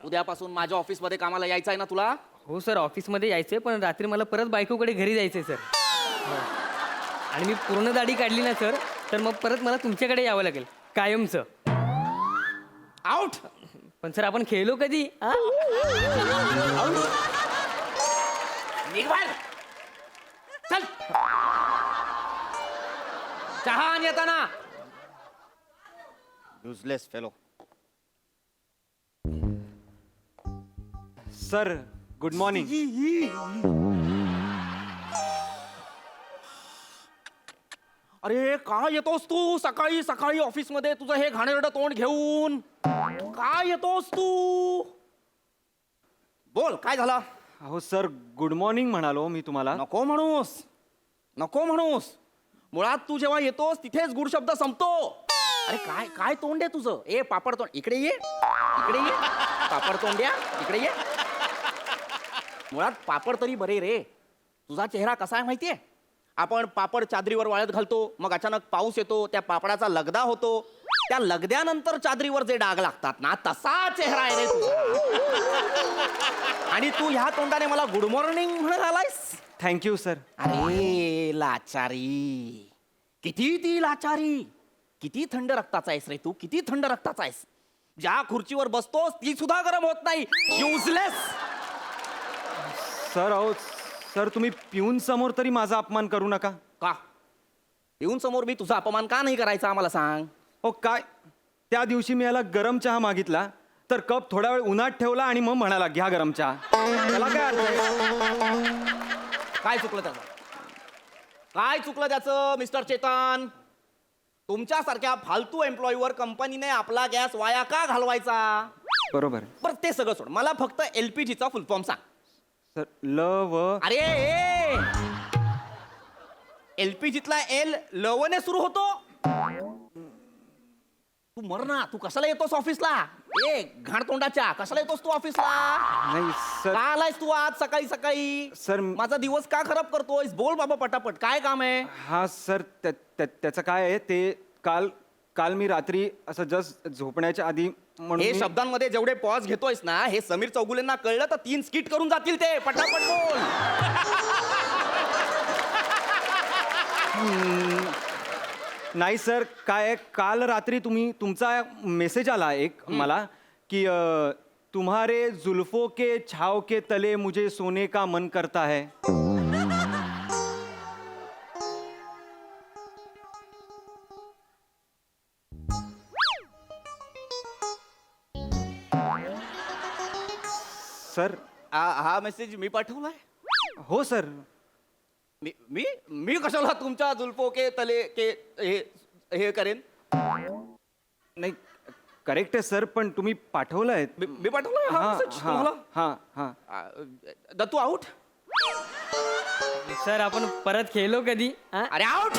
उद्यापासून माझ्या ऑफिस मध्ये कामाला यायचं आहे ना तुला? हो सर, ऑफिसमध्ये यायचंय पण रात्री मला परत बायकोकडे घरी जायचंय सर. हो. आणि मी पूर्ण दाढी काढली ना सर तर मग परत मला तुमच्याकडे यावं लागेल कायमचं. आउट. पण सर आपण खेळलो कधी? हा? निघ बाहेर. चल. चहा आणि येताना. Useless fellow. Sir, good morning. अरे काय येतोस तू सकाळी सकाळी ऑफिस मध्ये तुझं हे घाणेरडं तोंड घेऊन? काय येतोस तू? बोल काय झालं? अहो सर, गुड मॉर्निंग म्हणालो मी तुम्हाला. नको म्हणूस, नको म्हणूस. मुळात तू जेव्हा येतोस तिथेच गुड शब्द संपतो. अरे काय काय तोंड आहे तुझं? ए पापड तोंड, इकडे ये, इकडे ये. पापड तोंड्या, इकडे ये. मुळात पापड तरी बरे रे. तुझा चेहरा कसा आहे माहितीये? आपण पापड चादरीवर वाळत घालतो, मग अचानक पाऊस येतो, त्या पापडाचा लगदा होतो, त्या लगद्यानंतर चादरीवर जे डाग लागतात ना, तसा चेहरा आहे रे तुझा. आणि तू ह्या तोंडाने मला गुड मॉर्निंग म्हणत आलायस? Thank you sir. अरे लाचारी, किती ती लाचारी. किती थंड रक्ताचा आहेस रे तू, किती थंड रक्ताचा आहेस. ज्या खुर्चीवर बसतोस ती सुद्धा गरम होत नाही. युजलेस. सर अहो सर, तुम्ही पिऊन समोर तरी माझा अपमान करू नका. का येऊन समोर मी तुझा अपमान का नाही करायचा आम्हाला सांग. हो काय, त्या दिवशी मी याला गरम चहा मागितला तर कप थोडा वेळ उन्हात ठेवला आणि मग म्हणाला घ्या गरम चहा. त्याला काय अर्थ आहे? काय चुकलं त्याचं? काय चुकलं त्याचं मिस्टर चेतन? तुमच्यासारख्या फालतू एम्प्लॉईवर कंपनीने आपला गॅस वाया का घालवायचा? बरोबर आहे. बरं ते सगळं सोड, मला फक्त LPGचा फुल फॉर्म सांग. सर, ल व अरे LPGतला L लवने सुरू होतो. तू मर ना, तू कशाला येतोस ऑफिसला? ए घाण तोंडाच्या, कशाला येतोस तू ऑफिसला? नाही सर. का आलायस तू आज सकाळी सकाळी? सर, माझा दिवस का खराब करतोयस? बोल बाबा पटापट, काय काम आहे? हा सर, त्याचं काय आहे ते, काल मी रात्री असं जस्ट झोपण्याच्या आधी म्हणून हे मी- शब्दांमध्ये जेवढे पॉज घेतोयस ना, हे समीर चौगुलेंना कळलं तर 3 स्किट करून जातील ते. पटापट बोल. नाही सर, काय आहे, काल रात्री तुमचा मेसेज आला एक मला की तुम्हारे जुल्फों के छाव के तले मुझे सोने का मन करता है. सर. हा मेसेज मी पाठवलाय? हो सर. मी मी मी कशाला तुमच्या जुल्फो के तले के हे करेन? नाही करेक्ट आहे सर, पण तुम्ही पाठवलंय. मी पाठवलं हा message तुम्हाला? हां हां. दत्तू आउट. सर आपण परत खेळलो कधी हा? अरे out.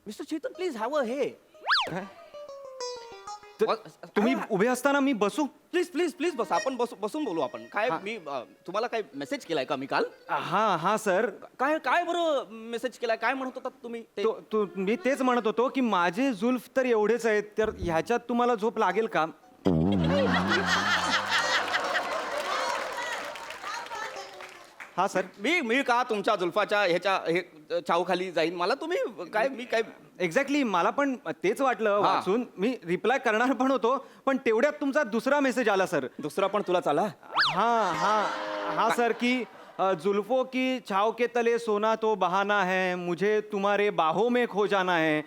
Mister Chetan please have a हे. तुम्ही उभे असताना मी बसू? प्लीज प्लीज प्लीज बस. आपण बसून बोलू आपण. काय मी तुम्हाला काय मेसेज केलाय का मी काल? हां सर. काय काय बरं मेसेज केलाय? काय म्हणत होता तुम्ही ते? मी तेच म्हणत होतो की माझे जुल्फ तर एवढेच आहेत, तर ह्याच्यात तुम्हाला झोप लागेल का? हा सर. मी का तुमच्या जुल्फाच्या ह्याच्या हे चावखाली जाईन? मला तुम्ही काय मी काय एक्झॅक्टली मला पण तेच वाटलं वाचून. मी रिप्लाय करणार पण होतो, पण तेवढ्यात तुमचा दुसरा मेसेज आला सर. दुसरा पण तुला चाला? हाँ सर की जुल्फों की छाव के तले सोना तो बहाना है, मुझे तुम्हारे बाहों में खो जाना है.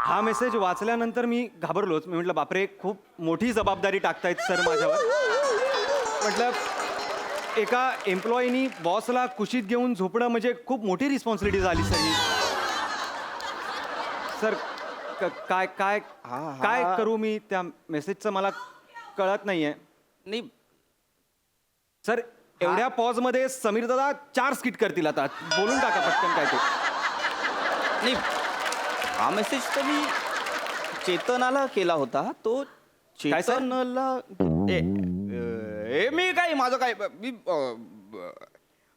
हा मेसेज वाचल्यानंतर मी घाबरलोच. मी म्हटलं बापरे, खूप मोठी जबाबदारी टाकतायत सर माझ्यावर. म्हटलं एका एम्प्लॉईनी बॉसला कुशीत घेऊन झोपणं म्हणजे खूप मोठी रिस्पॉन्सिबिलिटी झाली सर ही. सर काय काय काय करू मी? त्या मेसेजचं मला कळत नाहीये. नाही सर एवढ्या पॉज मध्ये समीर दादा 4 स्किट करतील आता. बोलून टाका पटकन काय ते. नाही हा मेसेज तर मी चेतनाला केला होता. तो काय सर? चेतनला मी काय माझं काय मी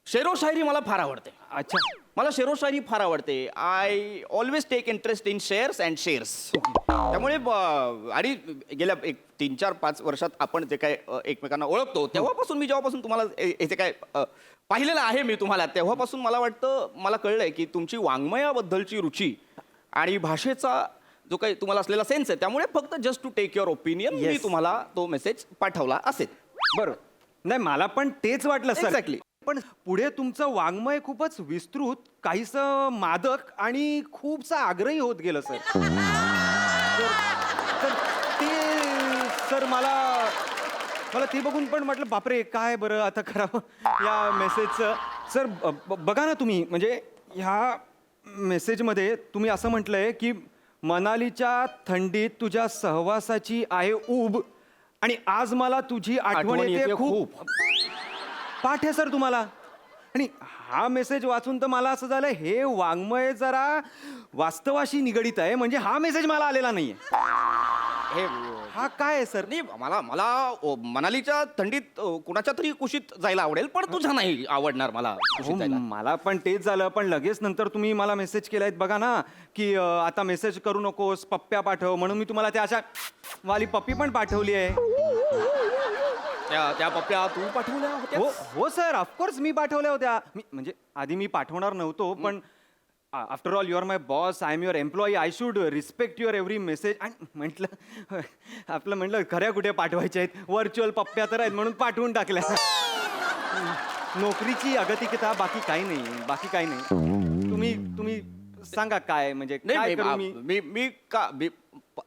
शेरो शायरी मला फार आवडते. अच्छा. मला शेरो शायरी फार आवडते. I always take interest in shares and shares. त्यामुळे आणि गेल्या 3-4-5 वर्षात आपण जे काय एकमेकांना ओळखतो तेव्हापासून मी जेव्हापासून तुम्हाला याचे काय पाहिलेलं आहे मी तुम्हाला, तेव्हापासून मला वाटतं मला कळलंय की तुमची वाङ्मयाबद्दलची रुची आणि भाषेचा जो काही तुम्हाला असलेला सेन्स आहे, त्यामुळे फक्त just to take your opinion मी तुम्हाला तो मेसेज पाठवला असेल. बरं. नाही मला पण तेच वाटलं सर. Exactly. पण पुढे तुमचं वाङ्मय खूपच विस्तृत, काहीसं मादक आणि खूपसा आग्रही होत गेलं सर. तर ते सर मला ते बघून पण म्हटलं बापरे काय बरं आता करावं या मेसेजचं. सर बघा ना तुम्ही, म्हणजे ह्या मेसेजमध्ये तुम्ही असं म्हटलंय की मनालीच्या थंडीत तुझ्या सहवासाची आहे ऊब आणि आज मला तुझी आठवण येते खूप. पाठ आहे सर तुम्हाला. आणि हा मेसेज वाचून तर मला असं झालं हे वाङ्मय जरा वास्तवाशी निगडीत आहे. म्हणजे हा मेसेज मला आलेला नाहीये. हे हा काय आहे सर? नाही मला मनालीच्या थंडीत कुणाच्या तरी कुशीत जायला आवडेल, पण तुझा नाही आवडणार मला कुशीत जायला. मला पण तेच झालं, पण लगेच नंतर तुम्ही मला मेसेज केलायत बघा ना की आता मेसेज करू नकोस, पप्प्या पाठव, म्हणून मी तुम्हाला त्या अशा वाली पप्पी पण पाठवली आहे. त्या पप्प्या तू पाठवल्या होत्या? हो सर, ऑफकोर्स मी पाठवल्या होत्या. म्हणजे आधी मी पाठवणार नव्हतो, पण after all your my boss, I am your employee, I should respect your every message. आणि म्हटलं खऱ्या कुठे पाठवायच्या आहेत, व्हर्च्युअल पप्प्या तर आहेत म्हणून पाठवून टाकल्या. नोकरीची अगतिकता, बाकी काही नाही. तुम्ही सांगा काय म्हणजे काय करू मी? मी का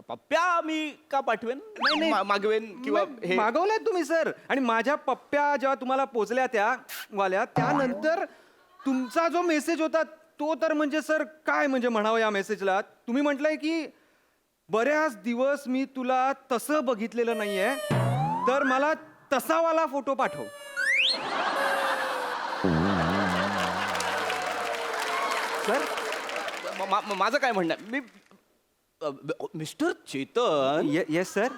पप्प्या मी का पाठवेन? मागवेन किंवा हे मागवल्यात तुम्ही सर. आणि माझ्या पप्प्या जेव्हा तुम्हाला पोचल्या त्या वाल्या, त्यानंतर तुमचा जो मेसेज होता तो तर म्हणजे सर काय म्हणजे म्हणावं या मेसेजला. तुम्ही म्हटलंय की बऱ्याच दिवस मी तुला तसं बघितलेलं नाहीये, तर मला तसावाला फोटो पाठव. सर माझं काय म्हणणं, मी मिस्टर चेतन. Yes sir.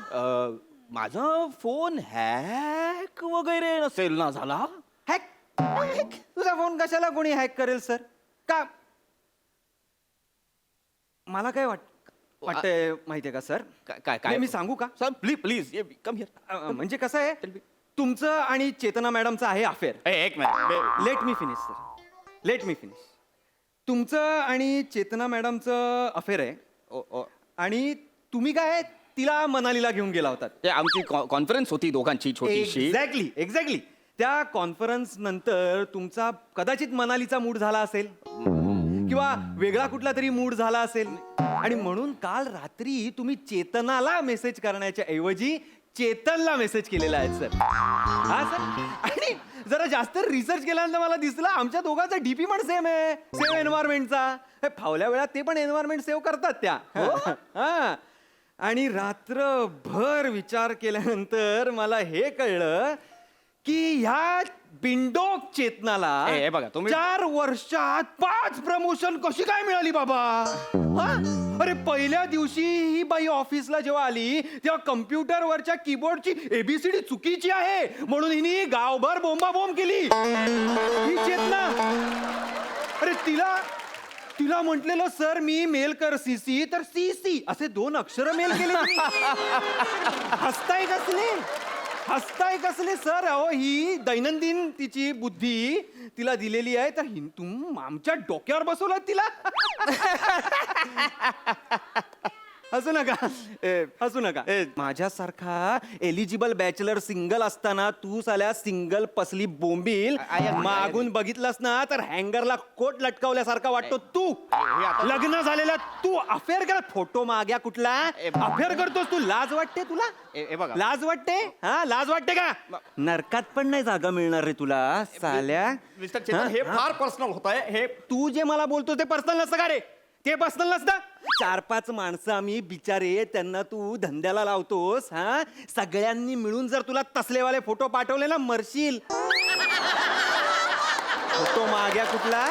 माझा फोन हॅक वगैरे नसेल ना झाला? हॅक? तुझा फोन कशाला कोणी हॅक करेल सर? का? मला काय वाटतंय माहितीये का सर? काय मी सांगू का सर? Please come here. म्हणजे कसं आहे, तुमचं आणि चेतना मॅडमचं आहे अफेअर. एक minute. Let me finish sir, let me finish. तुमचं आणि चेतना मॅडमचं अफेअर आहे. आणि तुम्ही काय तिला मनालीला घेऊन गेला होता. ते आमची कॉन्फरन्स होती दोघांची छोटीशी. एक्झॅक्टली. त्या कॉन्फरन्स नंतर तुमचा कदाचित मनालीचा मूड झाला असेल किंवा वेगळा कुठला तरी मूड झाला असेल, आणि म्हणून काल रात्री तुम्ही चेतनाला मेसेज करण्याच्या ऐवजी चेतनला मेसेज केलेला आहे सर. हा सर. जरा जास्त रिसर्च केल्यानंतर मला दिसलं आमच्या दोघांचा डीपी पण सेम आहे, सेम एन्व्हायरमेंटचा. हे फावल्या वेळात ते पण एन्व्हायरमेंट सेव्ह करतात त्या. हा. आणि रात्रभर विचार केल्यानंतर मला हे कळलं की ह्या बिंडोक चेतनाला हे बघा, तुम्ही- 4 वर्षात 5 प्रमोशन कशी काय मिळाली बाबा? हा? अरे पहिल्या दिवशी ही बाई ऑफिसला जेव्हा आली तेव्हा कम्प्युटरवरच्या कीबोर्डची एबीसीडी चुकीची आहे म्हणून हिने गावभर बोंबाबोंब केली. ही चेतना, अरे तिला म्हटलेलं सर मी मेल कर सीसी, तर सीसी असे 2 अक्षर मेल केले तुम्ही. हसताय कसले सर? अहो ही दैनंदिन तिची बुद्धी तिला दिलेली आहे, तर तुम आमच्या डोक्यावर बसवलं तिला. हसू नका. माझ्यासारखा एलिजिबल बॅचलर सिंगल असताना तू साल्या सिंगल पसली बोंबील मागून बघितलास ना तर हँगरला कोट लटकावल्यासारखा वाटतो तू. लग्न झालेला तू अफेअर कर, फोटो माग्या कुठला अफेअर करतोस तू. लाज वाटते तुला? बघा, लाज वाटते? हा, लाज वाटते का? नरकात पण नाही जागा मिळणार रे तुला साल्या. मिस्टर चेतन, हे फार पर्सनल होत आहे. हे तू जे मला बोलतो ते पर्सनल नसतं का रे? ते पर्सनल नसतं. 4-5 माणसं आम्ही बिचारे त्यांना तू धंद्याला लावतोस. हा, सगळ्यांनी मिळून जर तुला तसलेवाले फोटो पाठवले ना मरशील. फोटो माग्या कुठला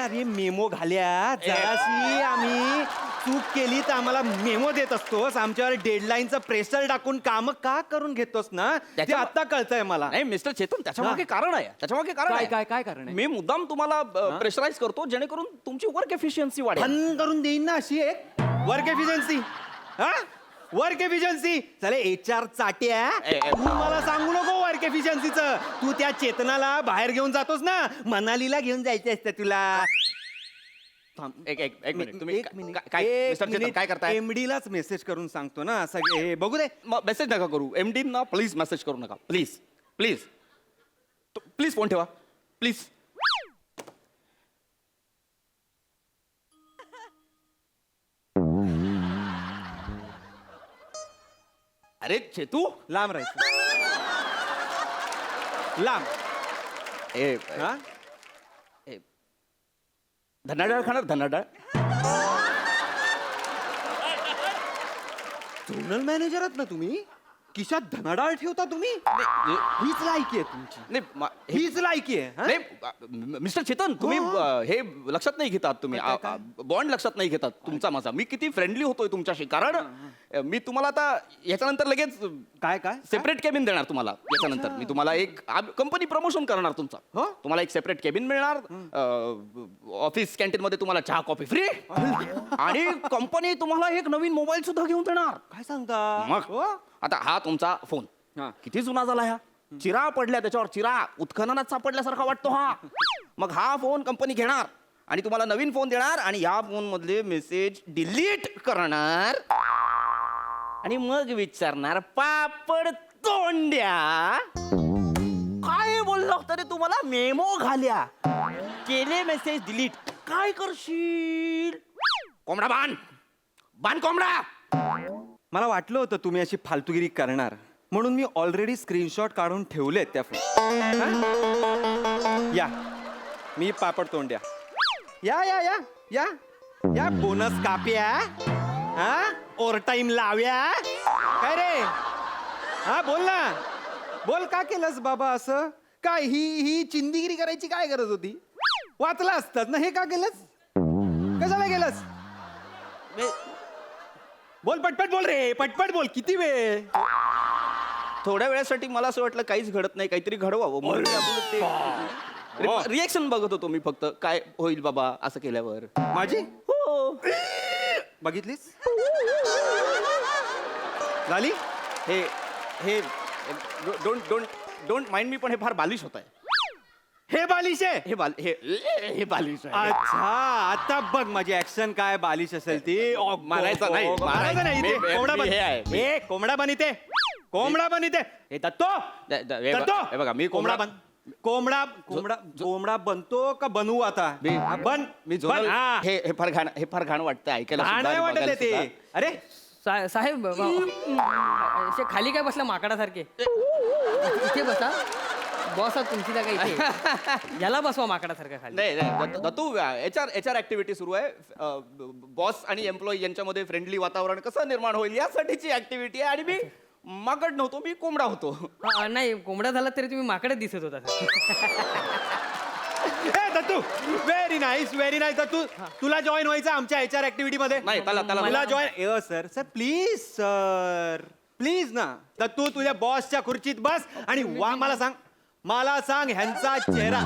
अरे मेमो घाल्या जराशी आम्ही चूक केली तर आम्हाला मेमो देत असतोस. आमच्यावर डेडलाईनचं प्रेशर टाकून काम का करून घेतोस ना ते आता कळतंय मला. नाही मिस्टर चेतन, त्याच्यामागे कारण आहे. काय कारण आहे? मी मुद्दाम तुम्हाला प्रेशराईज करतो जेणेकरून तुमची वर्क एफिशियन्सी वाढेल. फन करून देईन ना अशी एक वर्क एफिशियन्सी. हा, वर्क एफिशियन्सी. चले HR चाट्या, तू मला सांगू नको वर्क एफिशियन्सीचं. तू त्या चेतनाला बाहेर घेऊन जातोस ना, मनालीला घेऊन जायचं असतं तुला. एक मिनिट, तुम्ही काय मिस्टर चेतन काय करताय? एमडीलाच मेसेज करून सांगतो ना सगळे बघू दे. मेसेज नका करू. MD ना प्लीज मेसेज करू नका. प्लीज फोन ठेवा प्लीज. अरे चेतू, लांब राहायचं, लांब. ए हा, धनाडाळ खाणार? धनाडाळ झोनल मॅनेजर आहात ना तुम्ही? खिशात धनाडाळ ठेवता तुम्ही? हीच लायकी आहे तुमची. नाही हीच लायकी आहे. हा? नाही मिस्टर चेतन, तुम्ही हे लक्षात नाही घेतात. तुम्ही बॉन्ड लक्षात नाही घेतात तुमचा माझा. मी किती फ्रेंडली होतोय तुमच्याशी. कारण मी तुम्हाला आता याच्यानंतर लगेच काय सेपरेट केबिन देणार तुम्हाला. याच्यानंतर मी तुम्हाला एक कंपनी प्रमोशन करणार तुमचा. तुम्हाला एक सेपरेट केबिन मिळणार. ऑफिस कॅन्टीन मध्ये तुम्हाला चहा कॉफी फ्री. आणि कंपनी तुम्हाला एक नवीन मोबाईल सुद्धा घेऊन देणार. काय सांगता? मग आता हा तुमचा फोन किती जुना झाला. ह्या चिरा पडल्या त्याच्यावर, चिरा उत्खननात सापडल्यासारखा वाटतो हा. मग हा फोन कंपनी घेणार आणि तुम्हाला नवीन फोन देणार आणि या फोन मधले मेसेज डिलीट करणार आणि मग विचारणार, पापड तोंड्या काय बोललो तरी तुम्हाला मेमो घाल्या, केले मेसेज डिलीट, काय करशील? कोंबडा बाण कोंबडा. मला वाटलं होतं तुम्ही अशी फालतूगिरी करणार म्हणून मी ऑलरेडी स्क्रीनशॉट काढून ठेवलेत त्या फोन. या मी पापड तोंड्या. या या या या या बोनस काप्या. हा, ओव्हर टाइम लाव्या. काय रे? हा बोल ना, बोल. का केलंस बाबा असं? काय ही चिंदीगिरी करायची काय गरज होती? वाचला असतात ना. हे का केलंस? कशाला केलंस? बोल, पटपट बोल रे, पटपट बोल. किती वेळ? थोड्या वेळासाठी मला असं वाटलं काहीच घडत नाही, काहीतरी घडवावं म्हणून रिएक्शन बघत होतो मी फक्त. काय होईल बाबा असं केल्यावर. माझी हो बघितलीस? झाली? हे डोंट माइंड मी, पण हे फार बालिश होत आहे. हे बालिश आहे. हे बालिश आहे. अच्छा, आता बघ माझी ऍक्शन काय बालिश असेल ती. मारायचं नाही, मारायचं नाही इथे. कोंबडा बन. हे आहे. हे कोंबडा बन इथे. कोंबडा बन इथे. हे दत्तो, हे बघा मी कोंबडा बन. कोंबडा बनतो का बनवू आता? बन. मी बन. हा. हे फार घाण वाटतं ऐकायला घाण सुद्धा आणि वाटत बघायला ते. सुद्धा. अरे साहेब असे खाली काय बसला माकडासारखे इथे बसा बॉस आहात तुमची जागा इथे याला बसवा माकडासारखा खाली. नाही दत्तू HR ऍक्टिव्हिटी सुरू आहे. बॉस आणि एम्प्लॉई यांच्यामध्ये फ्रेंडली वातावरण कसं निर्माण होईल यासाठीची ऍक्टिव्हिटी आहे. आणि मी माकड नव्हतो, मी कोंबडा होतो. नाही कोंबडा झाला तरी तुम्ही माकडच दिसत होता sir. Dattu very nice Dattu तुला जॉईन व्हायचं आमच्या HR ऍक्टिव्हिटी मध्ये. नाही त्याला मला जॉईन सर प्लीज ना दत्तू तुझ्या बॉसच्या खुर्चीत बस आणि मला सांग ह्यांचा चेहरा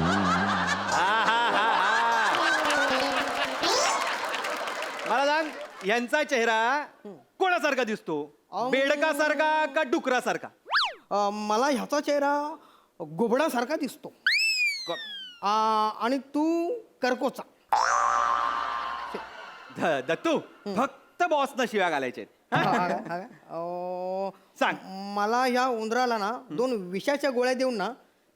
मला सांग ह्यांचा चेहरा कोणासारखा दिसतो, बेडकासारखा का डुकरासारखा? मला ह्याचा चेहरा गोबडासारखा दिसतो आणि तू करकोचा. दत्तू फक्त बॉसना शिव्या घालायचे. सांग. मला ह्या उंदराला ना 2 विषाच्या गोळ्या देऊन ना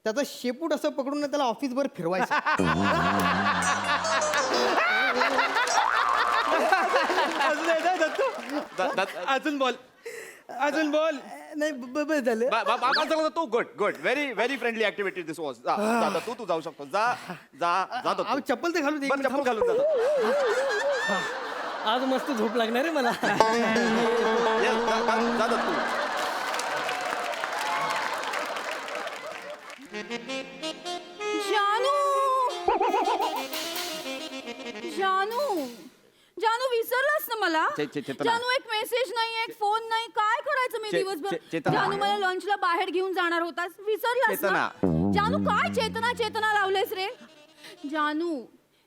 त्याचं शेपूट असं पकडून ना त्याला ऑफिसभर फिरवायचं. अजून बोल नाही बस झालं. तू good very friendly activity this was. तू जाऊ शकतो. जा अहो, चप्पल ते घालू दे. बरं, चप्पल घालून जा. आज मस्त झोप लागणार आहे मला. जा दत्तू. जानू विसरलास ना मला. चेतना. जानू एक मेसेज नाही, एक फोन नाही, काय करायचं मी दिवसभर. चेतना. जानू मला लंचला बाहेर घेऊन जाणार होतास, विसरलास ना. जानू काय चेतना लावलेस रे. जानू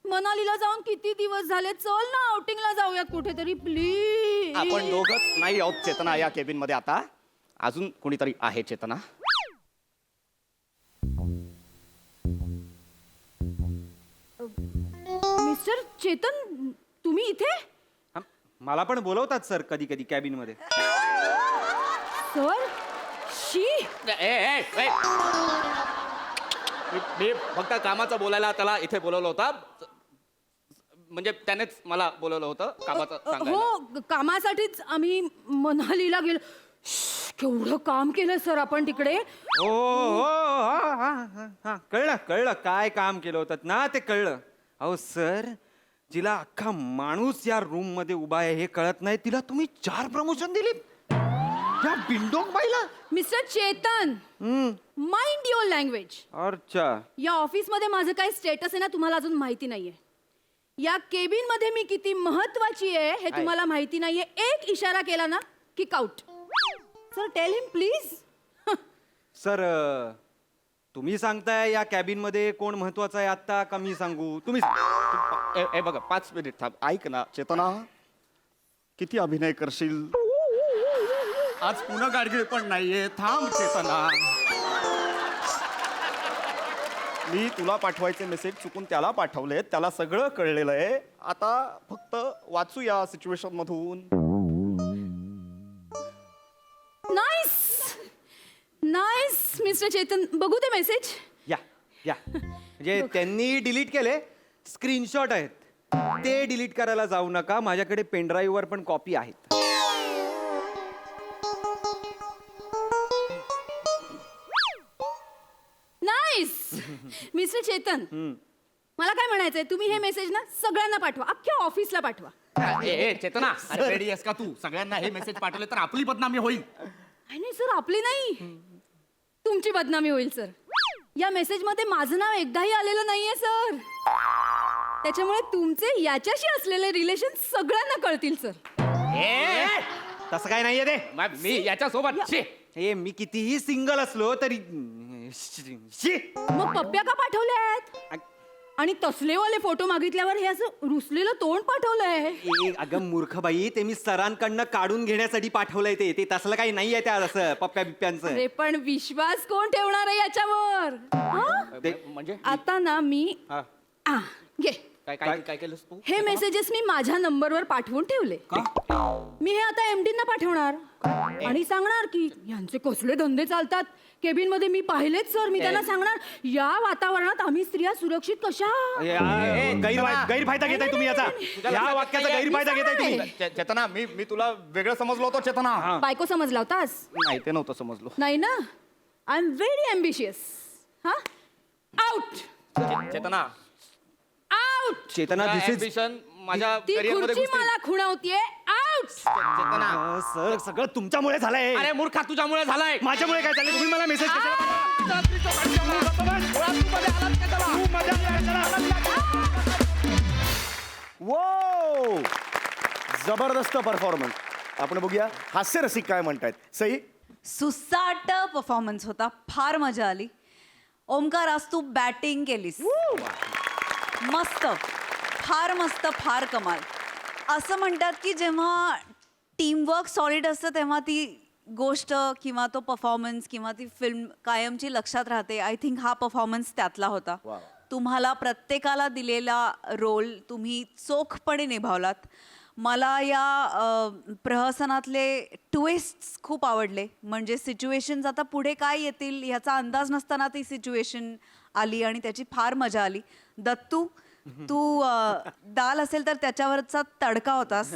मनालीला जाऊन किती दिवस झाले, चल ना आउटिंगला जाऊयात कुठेतरी प्लीज. आपण दोघच नाही आहोत चेतना या केबिन मध्ये. आता अजून कोणीतरी आहे चेतना. मिस्टर चेतन तुम्ही इथे. मला पण बोलवतात सर कधी कधी कॅबिन मध्ये. सर शी मी फक्त कामाचं बोलायला त्याला इथे बोलवलं होतं. म्हणजे त्यानेच मला बोलवलं होतं कामाचं सांगायला. हो कामासाठीच आम्ही मनालीला गेलो. केवढं काम केलं सर आपण तिकडे. कळलं काय काम केलं होतं ना ते कळलं. अहो सर जिला अख्खा माणूस या रूम मध्ये उभा आहे हे कळत नाही, तिला तुम्ही 4 प्रमोशन दिलीत या बिंडोक बाईला. Mister Chetan mind your language. अच्छा या ऑफिस मध्ये माझं काय स्टेटस आहे ना तुम्हाला अजून माहिती नाहीये. या केबिन मध्ये मी किती महत्वाची आहे हे तुम्हाला माहिती नाहीये. एक इशारा केला ना kick out. Sir tell him please. Sir तुम्ही सांगताय या कॅबिन मध्ये कोण महत्वाचं आहे आता का मी सांगू? तुम्ही ए बघा 5 मिनिट थांब. ऐक ना चेतना, किती अभिनय करशील. आज पुन्हा गाडगीळ पण नाहीये. थांब चेतना. मी तुला पाठवायचे मेसेज चुकून त्याला पाठवले. त्याला सगळं कळलेलं आहे. आता फक्त वाचू या सिच्युएशन मधून. नाईस मिस्टर चेतन, बघू दे मेसेज. या म्हणजे त्यांनी डिलीट केले. स्क्रीनशॉट आहेत ते डिलीट करायला जाऊ नका. माझ्याकडे पेनड्राईव्ह वर पण कॉपी आहेत. नाईस मिस्टर चेतन, मला काय म्हणायचंय, तुम्ही हे मेसेज ना सगळ्यांना पाठवा, अख्ख्या ऑफिसला पाठवा. चेतना रेडी आहेस का तू? सगळ्यांना हे मेसेज पाठवले तर आपली बदनामी होईल. नाही सर आपली नाही, तुमची बदनामी होईल सर. या मेसेज मध्ये माझं नाव एकदाही आलेलं नाहीये सर. त्याच्यामुळे तुमचे याच्याशी असलेले रिलेशन सगळ्यांना कळतील सर. तसं काय नाहीये ते. मी याच्यासोबत हे मी कितीही सिंगल असलो तरी मग पप्प्या का पाठवल्यात? आणि तसलेवाले फोटो मागितल्यावर हे असं रुसलेलं तोंड पाठवलंय. अगं मूर्ख बाई, ते मी सरांकडनं काढून घेण्यासाठी पाठवलंय. ते तसलं काही नाहीये त्या असं पप्प्या बिप्प्यांचं. अरे पण विश्वास कोण ठेवणार आहे याच्यावर? म्हणजे आता ना मी घे काय काय काय केलंस तू? हे मेसेजेस मी माझ्या नंबरवर पाठवून ठेवले. मी हे आता एमडींना पाठवणार आणि सांगणार की यांचे कसले धंदे चालतात केबिन मध्ये मी पाहिलेच सर. मी त्यांना सांगणार या वातावरणात आम्ही स्त्रिया सुरक्षित कशा. गैरफायदा घेताय तुम्ही याचा. या वाक्याचा गैरफायदा घेताय तुम्ही. चेतना, मी तुला वेगळं समजलो होतो चेतना. बायको समजला होतास? नाही, ते नव्हतं समजलो. नाही ना. I am very ambitious. हा, out Chetna, out. Chetna, this is- ambition माझ्या ती career मध्ये खुर्ची घुसते. मला खुणवतीये. आउट. चेतना, सर सगळं तुमच्यामुळे झालंय. अरे मूर्खा, तुझ्यामुळे झालाय. माझ्यामुळे काय झालं? तुम्ही मला मेसेज वो जबरदस्त परफॉर्मन्स. आपण बघूया हास्य रसिक काय म्हणतायत. सई, सुसाट परफॉर्मन्स होता, फार मजा आली. ओमकार, आज तू बॅटिंग केलीस, मस्त, फार मस्त, फार कमाल. असं म्हणतात की जेव्हा टीमवर्क सॉलिड असतं तेव्हा ती गोष्ट किंवा तो परफॉर्मन्स किंवा ती फिल्म कायमची लक्षात राहते. आय थिंक हा परफॉर्मन्स त्यातला होता. तुम्हाला प्रत्येकाला दिलेला रोल तुम्ही चोखपणे निभावलात. मला या प्रहसनातले ट्विस्ट्स खूप आवडले. म्हणजे सिच्युएशन्स आता पुढे काय येतील ह्याचा अंदाज नसताना ती सिच्युएशन आली आणि त्याची फार मजा आली. दत्तू, तू डाल असेल तर त्याच्यावरचा तडका होतास,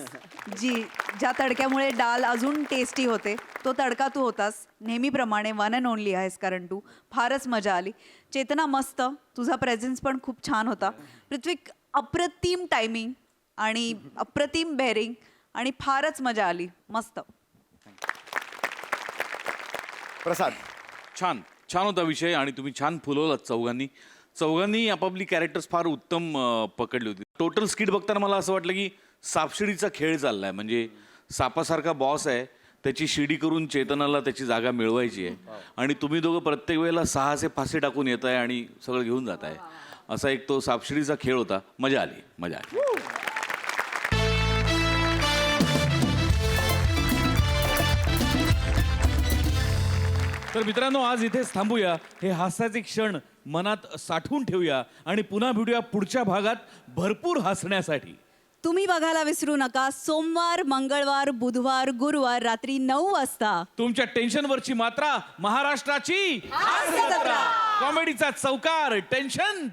ज्या तडक्यामुळे डाल अजून टेस्टी होते, तो तडका तू होतास. नेहमीप्रमाणे वन अँड ओनली आहेस कारण तू. फारच मजा आली. चेतना, मस्त, तुझा प्रेझेन्स पण खूप छान होता. पृथ्वीक, अप्रतिम टायमिंग आणि अप्रतिम बेअरिंग आणि फारच मजा आली. मस्त. प्रसाद. छान छान होता विषय आणि तुम्ही छान फुलवलात चौघांनी आपापली कॅरेक्टर्स फार उत्तम पकडली होती. टोटल स्किट बघताना मला असं वाटलं की सापशिडीचा खेळ चाललाय. म्हणजे सापासारखा बॉस आहे, त्याची शिडी करून चेतनाला त्याची जागा मिळवायची आहे आणि तुम्ही दोघं प्रत्येक वेळेला 6 फासे टाकून येत आहे आणि सगळं घेऊन जात आहे. असा एक तो सापशिडीचा खेळ होता. मजा आली. तर मित्रांनो, आज इथेच थांबूया. हे हास्याचे क्षण मनात साठवून ठेवूया आणि पुन्हा भेटूया पुढच्या भागात भरपूर हसण्यासाठी. तुम्ही बघायला विसरू नका सोमवार, मंगळवार, बुधवार, गुरुवार रात्री 9 वाजता तुमच्या टेन्शनवरची मात्रा महाराष्ट्राची कॉमेडीचा चौकार टेन्शन.